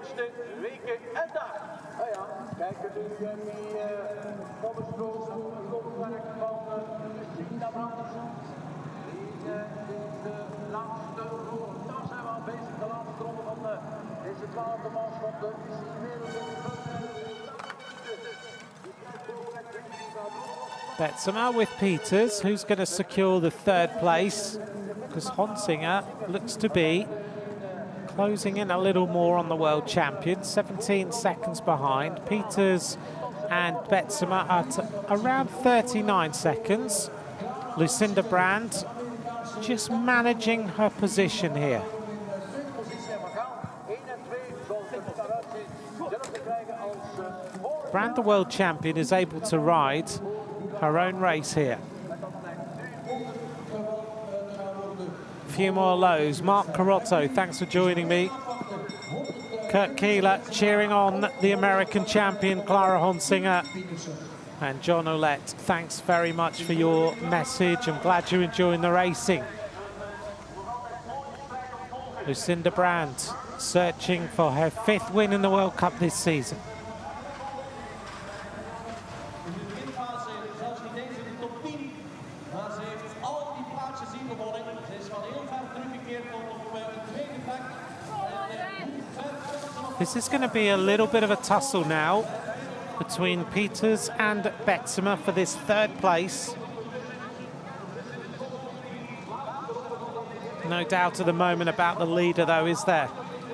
Betsema with Peters, who's going to secure the 3rd place, because Honsinger looks to be closing in a little more on the world champion, 17 seconds behind. Peters and Betsema at around 39 seconds. Lucinda Brand just managing her position here. Brand, the world champion, is able to ride her own race here. A few more lows. Mark Carotto, thanks for joining me. Kurt Keeler cheering on the American champion, Clara Honsinger. And John Olette, thanks very much for your message. I'm glad you're enjoying the racing. Lucinda Brand searching for her 5th win in the World Cup this season. This is going to be a little bit of a tussle now between Peters and Betsema for this 3rd place. No doubt at the moment about the leader, though, is there?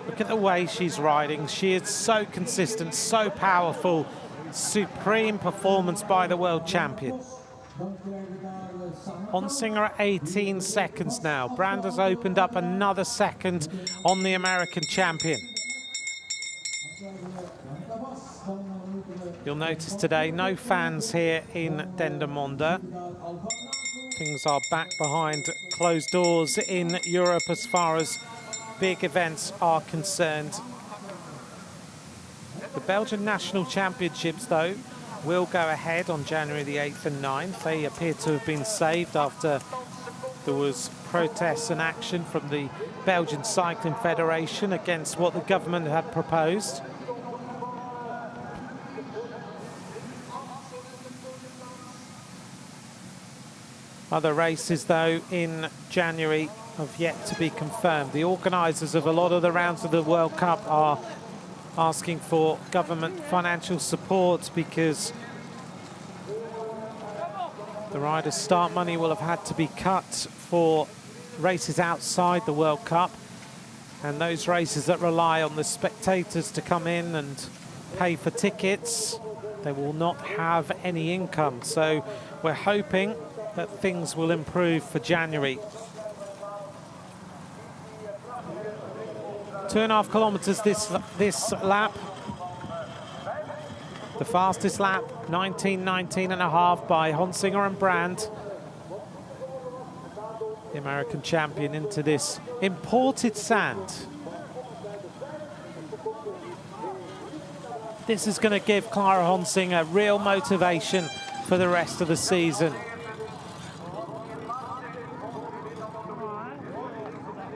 Look at the way she's riding. She is so consistent, so powerful. Supreme performance by the world champion. Honsinger at 18 seconds now. Brand has opened up another second on the American champion. You'll notice today no fans here in Dendermonde. Things are back behind closed doors in Europe as far as big events are concerned. The Belgian National Championships, though, will go ahead on January the 8th and 9th. They appear to have been saved after there was protests and action from the Belgian Cycling Federation against what the government had proposed. Other races, though, in January have yet to be confirmed. The organisers of a lot of the rounds of the World Cup are asking for government financial support because the riders' start money will have had to be cut for races outside the World Cup, and those races that rely on the spectators to come in and pay for tickets, they will not have any income. So we're hoping that things will improve for January. 2.5 kilometers this lap. The fastest lap, 19.5 by Honsinger and Brand. The American champion into this imported sand. This is going to give Clara Honsinger real motivation for the rest of the season.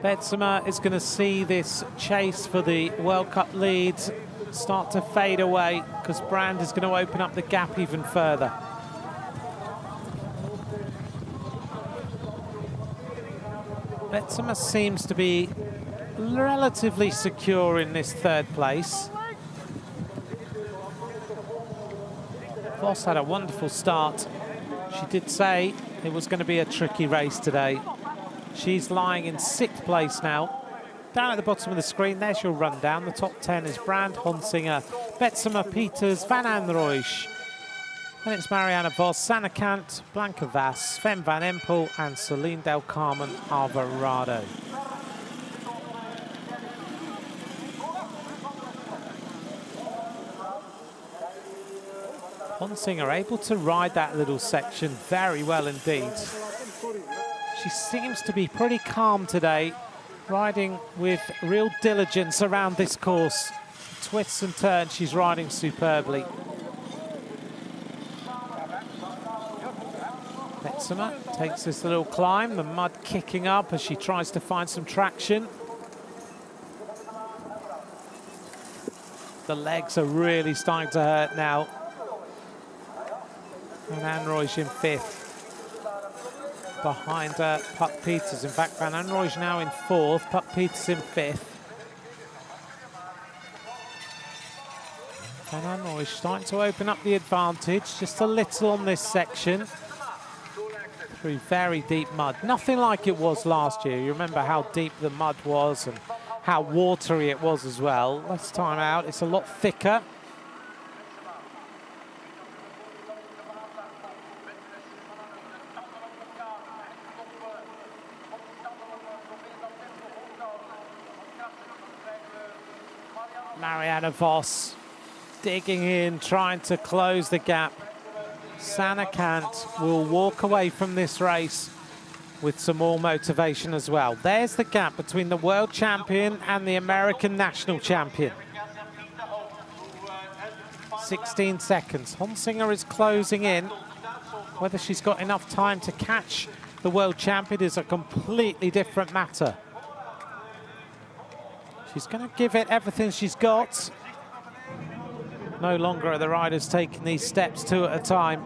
Betsema is going to see this chase for the World Cup lead start to fade away because Brand is going to open up the gap even further. Betsema seems to be relatively secure in this 3rd place. Voss had a wonderful start. She did say it was going to be a tricky race today. She's lying in 6th place now. Down at the bottom of the screen, there's your rundown. The top 10 is Brand, Honsinger, Betsema, Peters, Van Anrooij. And it's Marianne Vos, Sanne Kant, Blanca Vass, Sven Van Empel, and Celine Del Carmen Alvarado. Honsinger able to ride that little section very well indeed. She seems to be pretty calm today, riding with real diligence around this course. Twists and turns, she's riding superbly. Betsema takes this little climb, the mud kicking up as she tries to find some traction. The legs are really starting to hurt now. And Anrooij in 5th. Behind Puck Peters. In fact, Van Anrooij now in 4th, Puck Peters in 5th. Van Anrooij starting to open up the advantage just a little on this section. Through very deep mud. Nothing like it was last year. You remember how deep the mud was and how watery it was as well. This time out, it's a lot thicker. Marianne Vos digging in, trying to close the gap. Sanne Cant will walk away from this race with some more motivation as well. There's the gap between the world champion and the American national champion. 16 seconds. Honsinger is closing in. Whether she's got enough time to catch the world champion is a completely different matter. She's going to give it everything she's got. No longer are the riders taking these steps two at a time.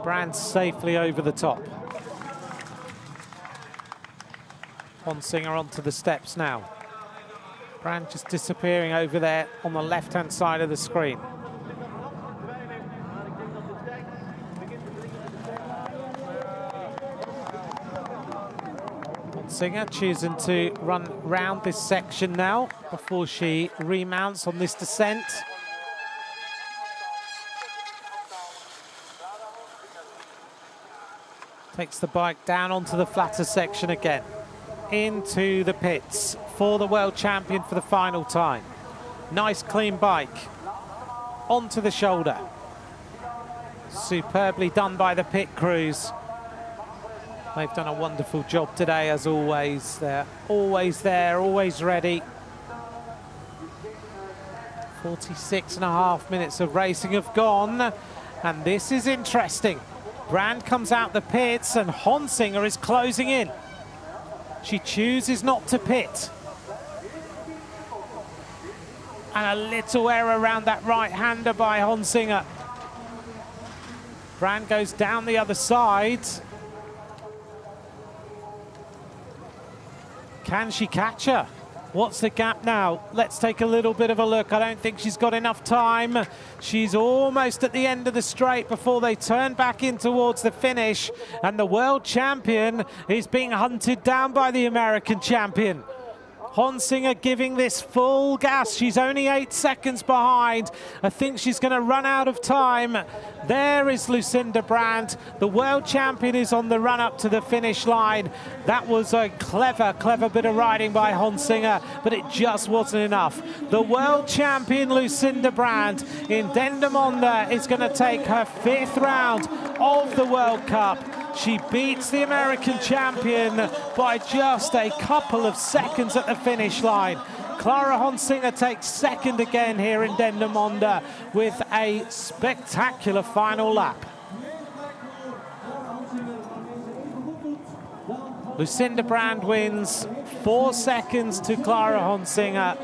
Brand safely over the top. Honsinger onto the steps now. Brand just disappearing over there on the left-hand side of the screen. Honsinger choosing to run round this section now before she remounts on this descent. Takes the bike down onto the flatter section again. Into the pits for the world champion for the final time. Nice clean bike. Onto the shoulder. Superbly done by the pit crews. They've done a wonderful job today, as always. They're always there, always ready. 46.5 minutes of racing have gone, and this is interesting. Brand comes out the pits and Honsinger is closing in. She chooses not to pit. And a little error around that right-hander by Honsinger. Brand goes down the other side. Can she catch her? What's the gap now? Let's take a little bit of a look. I don't think she's got enough time. She's almost at the end of the straight before they turn back in towards the finish. And the world champion is being hunted down by the American champion. Honsinger giving this full gas. She's only 8 seconds behind. I think she's going to run out of time. There is Lucinda Brand. The world champion is on the run up to the finish line. That was a clever, clever bit of riding by Honsinger, but it just wasn't enough. The world champion Lucinda Brand in Dendermonde is going to take her 5th round of the World Cup. She beats the American champion by just a couple of seconds at the finish line. Clara Honsinger takes 2nd again here in Dendermonde with a spectacular final lap. Lucinda Brand wins 4 seconds to Clara Honsinger.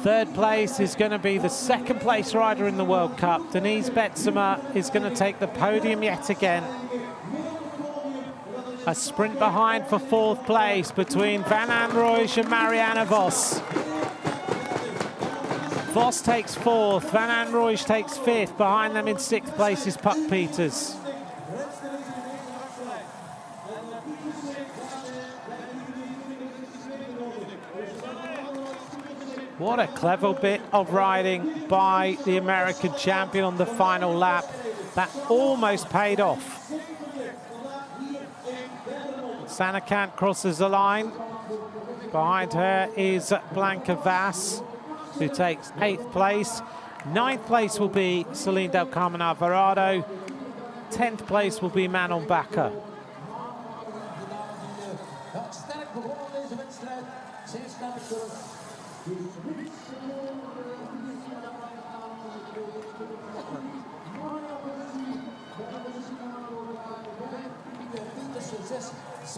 3rd place is going to be the 2nd place rider in the World Cup. Denise Betsemer is going to take the podium yet again. A sprint behind for 4th place between Van Anrooij and Marianne Vos. Vos takes 4th, Van Anrooij takes 5th. Behind them in 6th place is Puck Peters. What a clever bit of riding by the American champion on the final lap. That almost paid off. Sanne Cant crosses the line. Behind her is Blanca Vass, who takes 8th place. 9th place will be Celine Del Carmen Alvarado. 10th place will be Manon Bakker.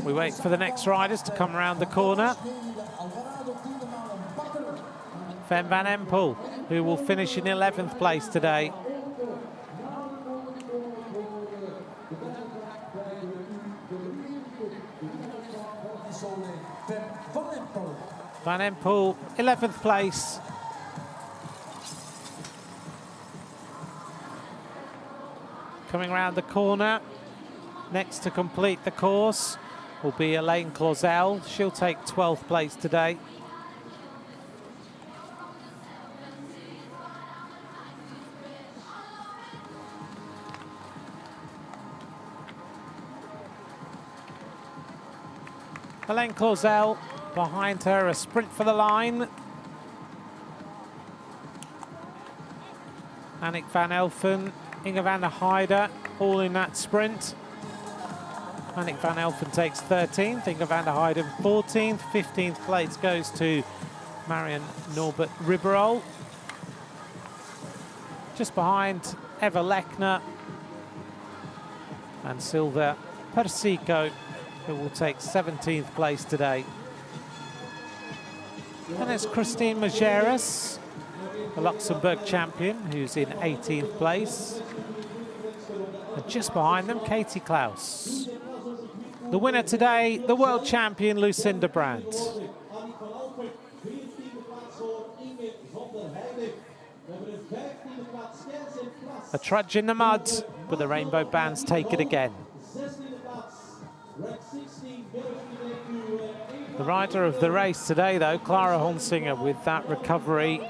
We wait for the next riders to come around the corner. Fem van Empel, who will finish in 11th place today. Van Empel, 11th place. Coming around the corner, next to complete the course, will be Elaine Clausel. She'll take 12th place today. Elaine Clausel Behind her, a sprint for the line. Annemiek van Elfen, Inge van der Heide, all in that sprint. Annemiek van Elfen takes 13th, Inge van der Heide 14th, 15th place goes to Marion Norbert Ribeiro. Just behind Eva Lechner and Silvia Persico, who will take 17th place today. And it's Christine Majerus, the Luxembourg champion, who's in 18th place. And just behind them, Katie Klaus. The winner today, the world champion, Lucinda Brandt. A trudge in the mud, but the rainbow bands take it again. The rider of the race today, though, Clara Honsinger, with that recovery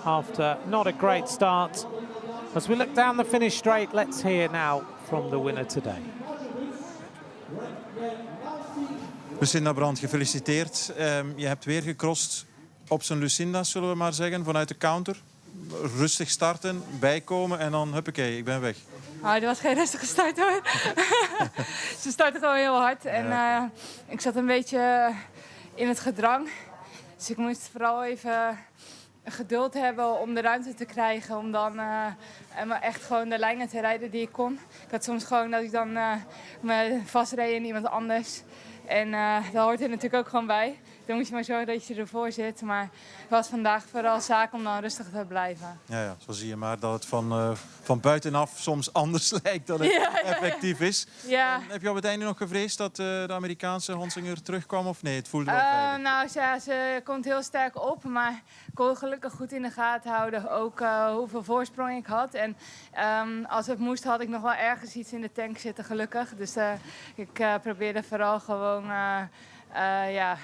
after not a great start. As we look down the finish straight, let's hear now from the winner today. Lucinda Brandt, gefeliciteerd. Je hebt weer gecrossed op zijn Lucinda, zullen we maar zeggen, vanuit de counter. Rustig starten, bijkomen en dan huppakee, ik ben weg. Oh, dit was geen rustige start hoor. Ze startte gewoon heel hard en ik zat een beetje in het gedrang. Dus ik moest vooral even geduld hebben om de ruimte te krijgen. Om dan maar echt gewoon de lijnen te rijden die ik kon. Ik had soms gewoon dat ik dan me vastreed in iemand anders. En daar hoort er natuurlijk ook gewoon bij. Dan moet je maar zorgen dat je ervoor zit. Maar het was vandaag vooral zaak om dan rustig te blijven. Ja, zo zie je maar dat het van buitenaf soms anders lijkt dan het effectief is. Ja. Heb je op het einde nog gevreesd dat de Amerikaanse Honsinger terugkwam of nee? Het voelde wel veilig. Nou, ze komt heel sterk op, maar ik kon gelukkig goed in de gaten houden. Ook hoeveel voorsprong ik had. En als het moest had ik nog wel ergens iets in de tank zitten, gelukkig. Dus ik probeerde vooral gewoon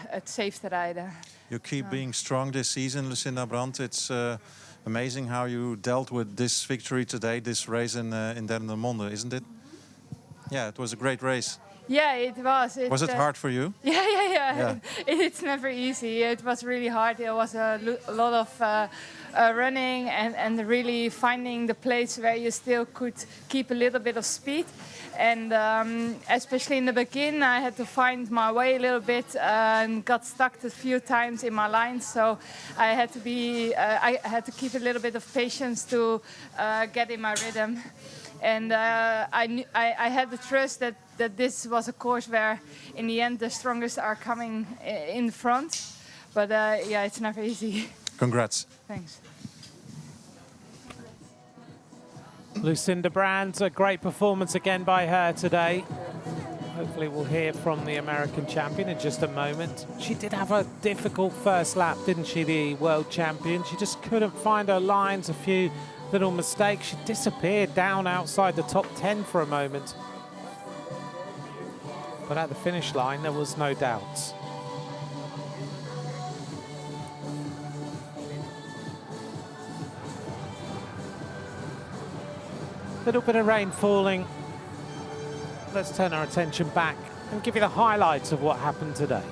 het safe te rijden. You keep being strong this season, Lucinda Brandt. It's amazing how you dealt with this victory today, this race in Dendermonde, isn't it? Yeah, it was a great race. Yeah, it was. Was it hard for you? Yeah. It's never easy. It was really hard. There was a lot of running and really finding the place where you still could keep a little bit of speed. And especially in the beginning, I had to find my way a little bit and got stuck a few times in my lines. So I had to I had to keep a little bit of patience to get in my rhythm. And I had the trust that this was a course where, in the end, the strongest are coming in front. But it's never easy. Congrats. Thanks. Lucinda Brandt, a great performance again by her today. Hopefully we'll hear from the American champion in just a moment. She did have a difficult first lap, didn't she, the world champion? She just couldn't find her lines, a few little mistakes. She disappeared down outside the top 10 for a moment. But at the finish line, there was no doubt. Little bit of rain falling. Let's turn our attention back and give you the highlights of what happened today.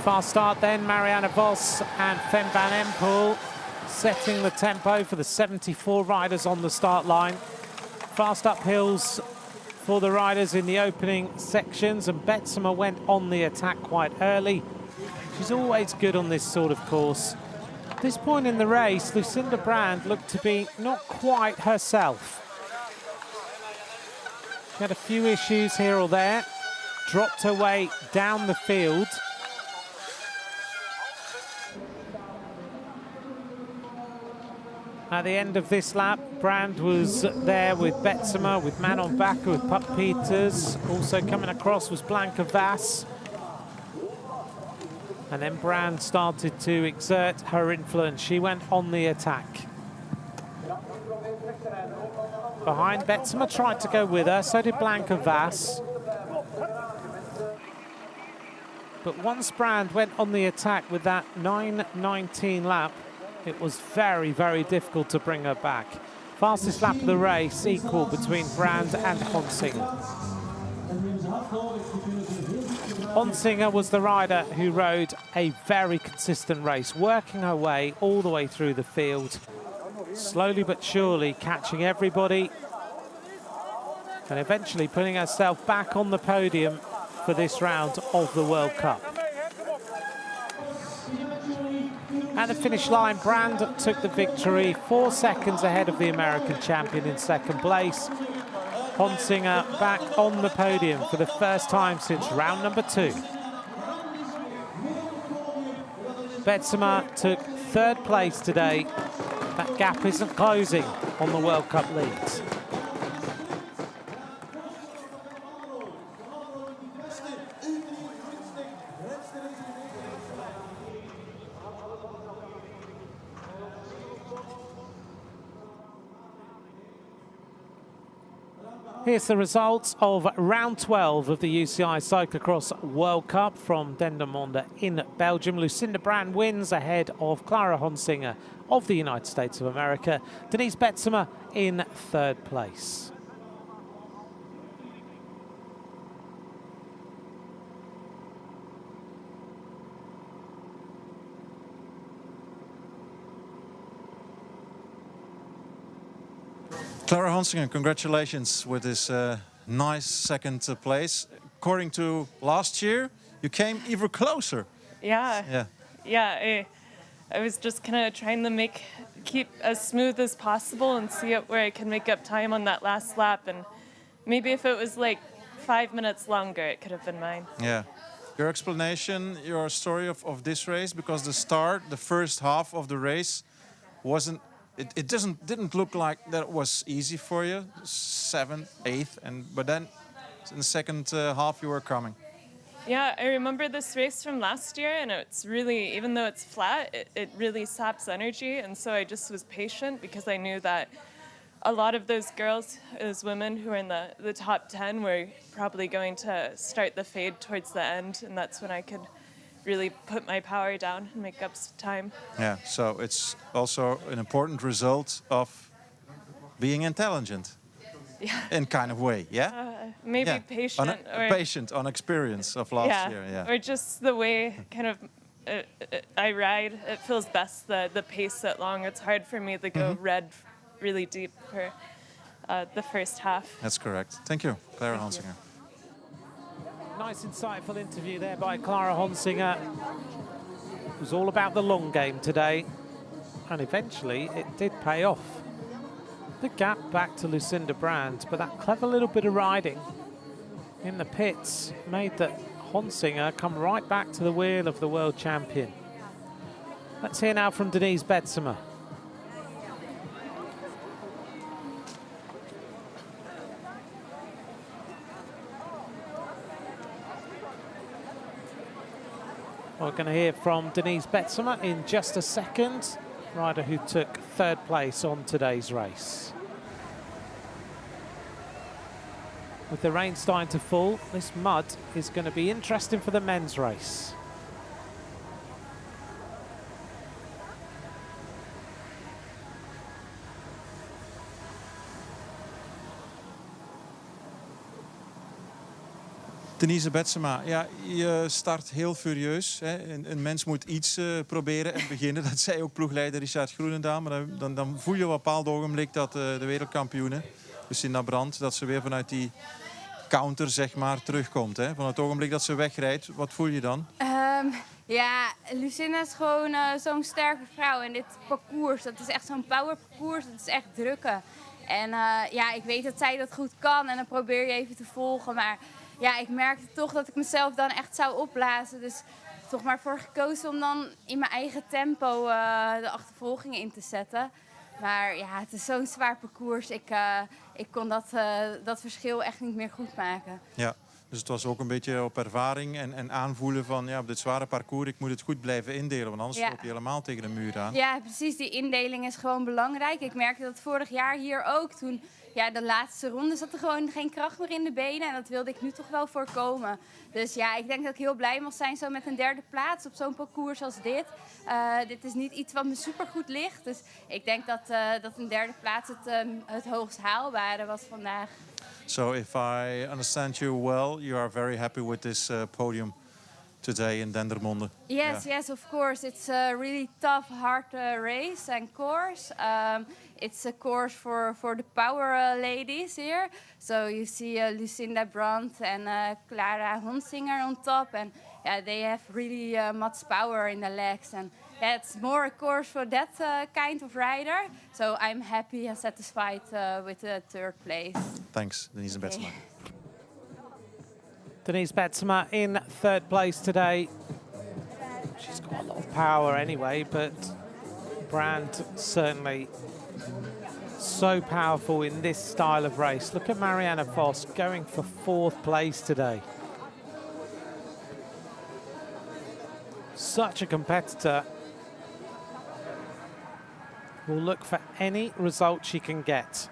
Fast start then, Marianne Vos and Fem van Empel setting the tempo for the 74 riders on the start line. Fast uphills for the riders in the opening sections, and Betsema went on the attack quite early. She's always good on this sort of course. At this point in the race, Lucinda Brandt looked to be not quite herself. She had a few issues here or there, dropped her way down the field. At the end of this lap, Brandt was there with Betsema, with Manon Bakker, with Puck Peters. Also coming across was Blanca Vass. And then Brandt started to exert her influence. She went on the attack. Behind, Betsema tried to go with her, so did Blanca Vass. But once Brandt went on the attack with that 9:19 lap, it was very, very difficult to bring her back. Fastest lap of the race, equal between Brandt and Honsinger. Honsinger was the rider who rode a very consistent race, working her way all the way through the field, slowly but surely catching everybody and eventually putting herself back on the podium for this round of the World Cup. At the finish line, Brand took the victory, 4 seconds ahead of the American champion in second place. Honsinger back on the podium for the first time since round number 2. Betsema took third place today. That gap isn't closing on the World Cup leads. Here's the results of round 12 of the UCI Cyclo-cross World Cup from Dendermonde in Belgium. Lucinda Brand wins ahead of Clara Honsinger of the United States of America. Denise Betsema in third place. Clara Honsinger, congratulations with this nice second place. According to last year, you came even closer. Yeah. I was just kind of trying to keep as smooth as possible and see where I can make up time on that last lap. And maybe if it was like 5 minutes longer, it could have been mine. Yeah. Your explanation, your story of this race, because the first half of the race wasn't. It didn't look like that it was easy for you, 7th, 8th, but then in the second half you were coming. Yeah, I remember this race from last year, and it's really, even though it's flat, it really saps energy, and so I just was patient because I knew that a lot of those girls, those women who were in the top 10 were probably going to start the fade towards the end, and that's when I could really put my power down and make up time. Yeah, so it's also an important result of being intelligent. Yeah. In kind of way, yeah? Maybe patient. Patient on experience of last year, yeah. Or just the way kind of I ride. It feels best, the pace that long. It's hard for me to go red really deep for the first half. That's correct. Thank you, Clara Honsinger. Nice, insightful interview there by Clara Honsinger. It was all about the long game today, and eventually it did pay off. The gap back to Lucinda Brand, but that clever little bit of riding in the pits made that Honsinger come right back to the wheel of the world champion. Let's hear now from Denise Betsema. We're going to hear from Denise Betsema in just a second, rider who took third place on today's race. With the rain starting to fall, this mud is going to be interesting for the men's race. Denise Betsema, ja, je start heel furieus. Hè. Een mens moet iets proberen en beginnen. Dat zei ook ploegleider Richard Groenendaal. Maar dan voel je op een bepaald ogenblik dat de wereldkampioene, Lucinda Brand, dat ze weer vanuit die counter zeg maar terugkomt. Hè. Van het ogenblik dat ze wegrijdt, wat voel je dan? Ja, Lucinda is gewoon zo'n sterke vrouw. En dit parcours, dat is echt zo'n power parcours. Dat is echt drukken. En ja, ik weet dat zij dat goed kan en dan probeer je even te volgen. Maar ja, ik merkte toch dat ik mezelf dan echt zou opblazen. Dus toch maar voor gekozen om dan in mijn eigen tempo de achtervolgingen in te zetten. Maar ja, het is zo'n zwaar parcours. Ik kon dat verschil echt niet meer goed maken. Ja, dus het was ook een beetje op ervaring en aanvoelen van ja, op dit zware parcours, ik moet het goed blijven indelen. Want anders loop je helemaal tegen de muur aan. Ja, precies. Die indeling is gewoon belangrijk. Ik merkte dat vorig jaar hier ook. Toen ja, de laatste ronde zat er gewoon geen kracht meer in de benen. En dat wilde ik nu toch wel voorkomen. Dus ja, ik denk dat ik heel blij mag zijn zo met een derde plaats op zo'n parcours als dit. Dit is niet iets wat me supergoed ligt. Dus ik denk dat een derde plaats het hoogst haalbare was vandaag. So if I understand you well, you are very happy with this podium today in Dendermonde. Yes, yes, of course. It's a really tough, hard race and course. It's a course for the power ladies here. So you see Lucinda Brandt and Clara Hunsinger on top. And yeah, they have really much power in the legs. And yeah, it's more a course for that kind of rider. So I'm happy and satisfied with the third place. Thanks, Denise Betsema. Denise Betsema in third place today. She's got a lot of power anyway, but Brand certainly so powerful in this style of race. Look at Marianne Vos going for fourth place today. Such a competitor. Will look for any result she can get.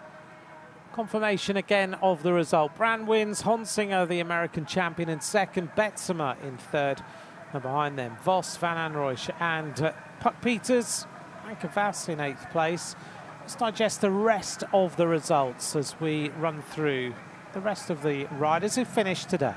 Confirmation again of the result. Brand wins, Honsinger, the American champion, in second, Betsema in third, and behind them, Vos, Van Anrooij and Puck Peters, and Kavas in eighth place. Let's digest the rest of the results as we run through the rest of the riders who finished today.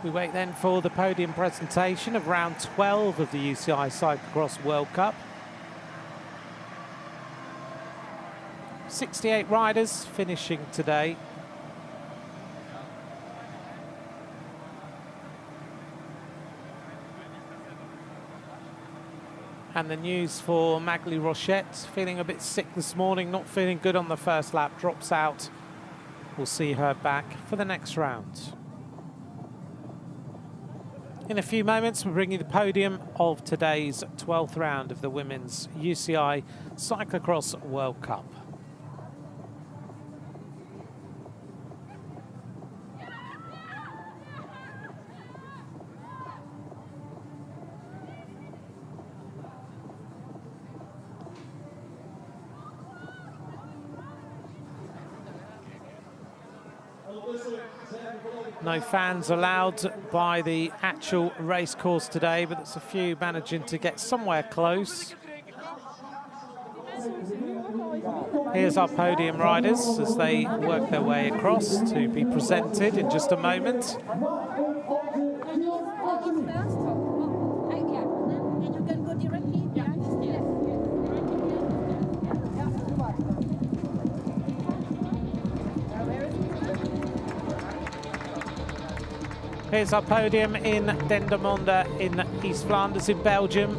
We wait then for the podium presentation of round 12 of the UCI Cyclo-cross World Cup. 68 riders finishing today. And the news for Magli Rochette, feeling a bit sick this morning, not feeling good on the first lap, drops out. We'll see her back for the next round. In a few moments, we'll bring you the podium of today's 12th round of the Women's UCI Cyclo-cross World Cup. No fans allowed by the actual race course today, but there's a few managing to get somewhere close. Here's our podium riders as they work their way across to be presented in just a moment. Here's our podium in Dendermonde in East Flanders in Belgium.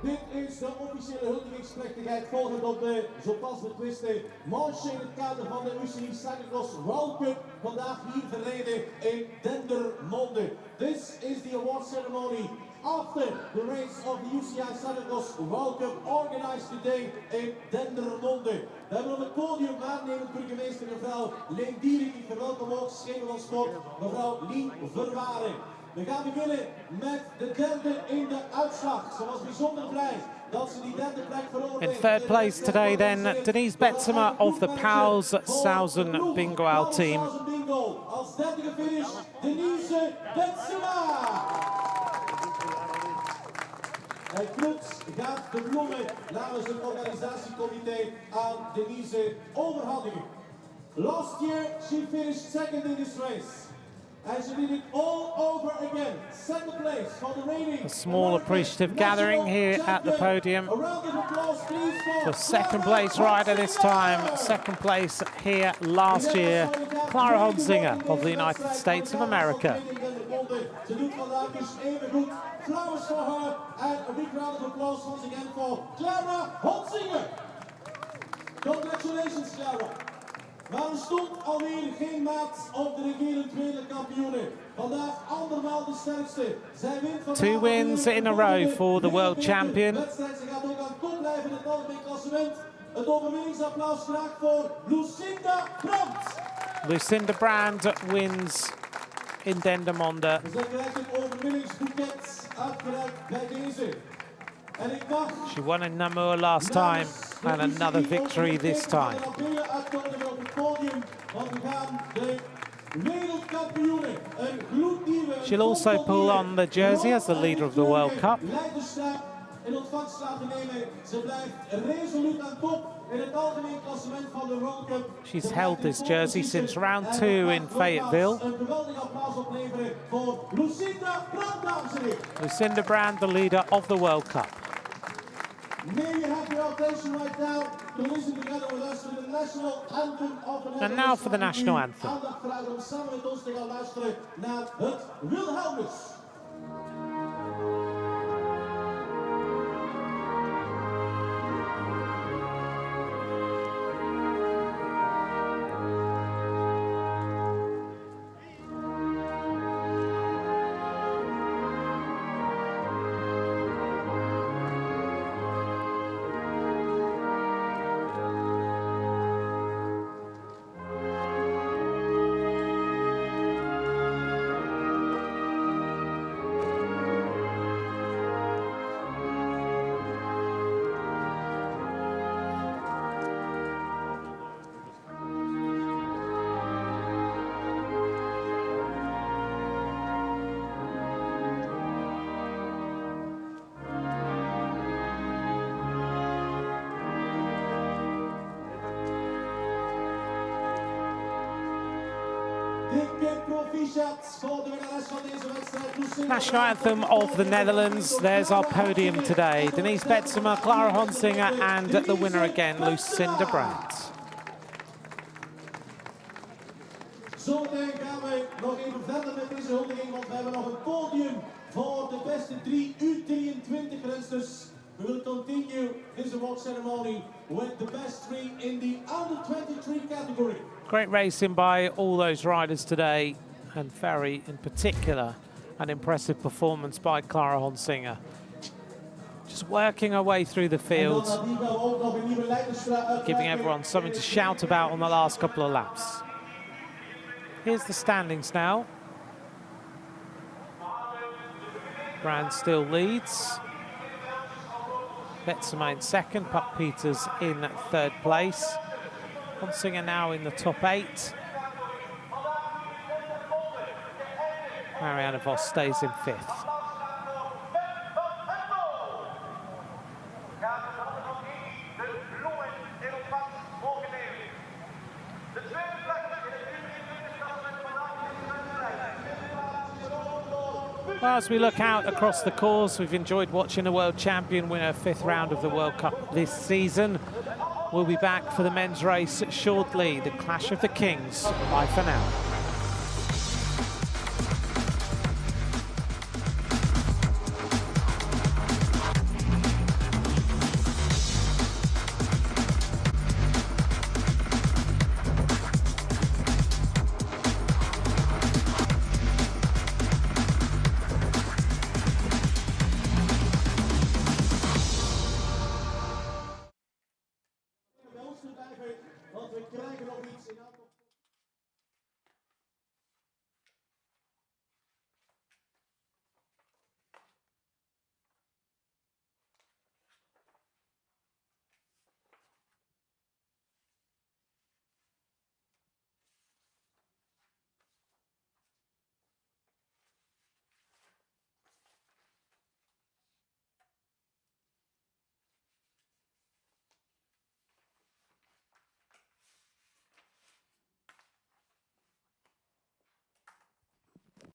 Dit is de officiële huldigingsplechtigheid volgend op de zo pas betwiste manche in het kader van de UCI Cyclo-cross World Cup. Vandaag hier verreden in Dendermonde. This is the award ceremony after the race of the UCI Cyclo-cross World Cup organized today in Dendermonde. We hebben op het podium waarnemend burgemeester mevrouw Leen Dierik, die verwelkom ook, schepen van sport, mevrouw Lien Verwaren. We gaan beginnen met de derde in de uitslag. Ze was bijzonder blij dat ze die derde plek veroverde. In third place today then, Denise Betsema of the Pals Sauzen Bingo team. Als derde finish, Denise Betsema. En Kloets gaat de bloemen namens het organisatiecomité aan Denise overhandigen. Last year she finished second in this race. And she did it all over again. Second place for the reigning. A small appreciative gathering here at the podium. For second place rider this time. Second place here last year. Clara Honsinger of the United States of America. Ze doet vandaag dus even goed. Flowers for her. And a big round of applause once again for Clara Honsinger. Congratulations, Clara. Maar stond alweer geen maat op de regerend wereldkampioenen. Vandaag andermaal de sterkste. Zij wint vandaag 2 wins in a row for the world champion. wedstrijd. Ze gaat ook aan kop blijven in het algemeen klassement. Het overwinningsapplaus graag voor Lucinda Brandt. Lucinda Brandt wins in Dendermonde. Zij krijgt een overwinningsboeket uitgereikt bij deze. En ik mag She won in Namur last time and another victory this time. uitnodigen op het podium, want we gaan de wereldkampioenen een gloednieuwe. She'll also pull on the jersey as the leader of the World Cup. Leiderschap in ontvangst laten nemen. Ze blijft resoluut aan top in het algemeen klassement van de World Cup. She's held this jersey since round 2 in Fayetteville. Een geweldig applaus opleveren voor Lucinda Brandt, dames en heren. Lucinda Brandt, the leader of the World Cup. May you have your attention right now to listen together with us to the national anthem of the Netherlands. And now for the national anthem. Aandacht vragen om samen met ons te gaan luisteren naar het Wilhelmus. National anthem of the Netherlands. There's our podium today. Denise Betsema, Clara Honsinger, and the winner again, Lucinda Brandt. Zometeen gaan we nog even verder met deze huldiging, want we hebben nog een podium voor de beste 3 U23-rensters. We will continue this award ceremony with the best 3 in the under 23 category. Great racing by all those riders today, and very, in particular, an impressive performance by Clara Honsinger. Just working her way through the field, giving everyone something to shout about on the last couple of laps. Here's the standings now. Brandt still leads. Betsema in second, Puck Peters in third place. Honsinger now in the top 8. Marianne Vos stays in 5th. Well, as we look out across the course, we've enjoyed watching a world champion win her 5th round of the World Cup this season. We'll be back for the men's race shortly, the Clash of the Kings. Bye for now.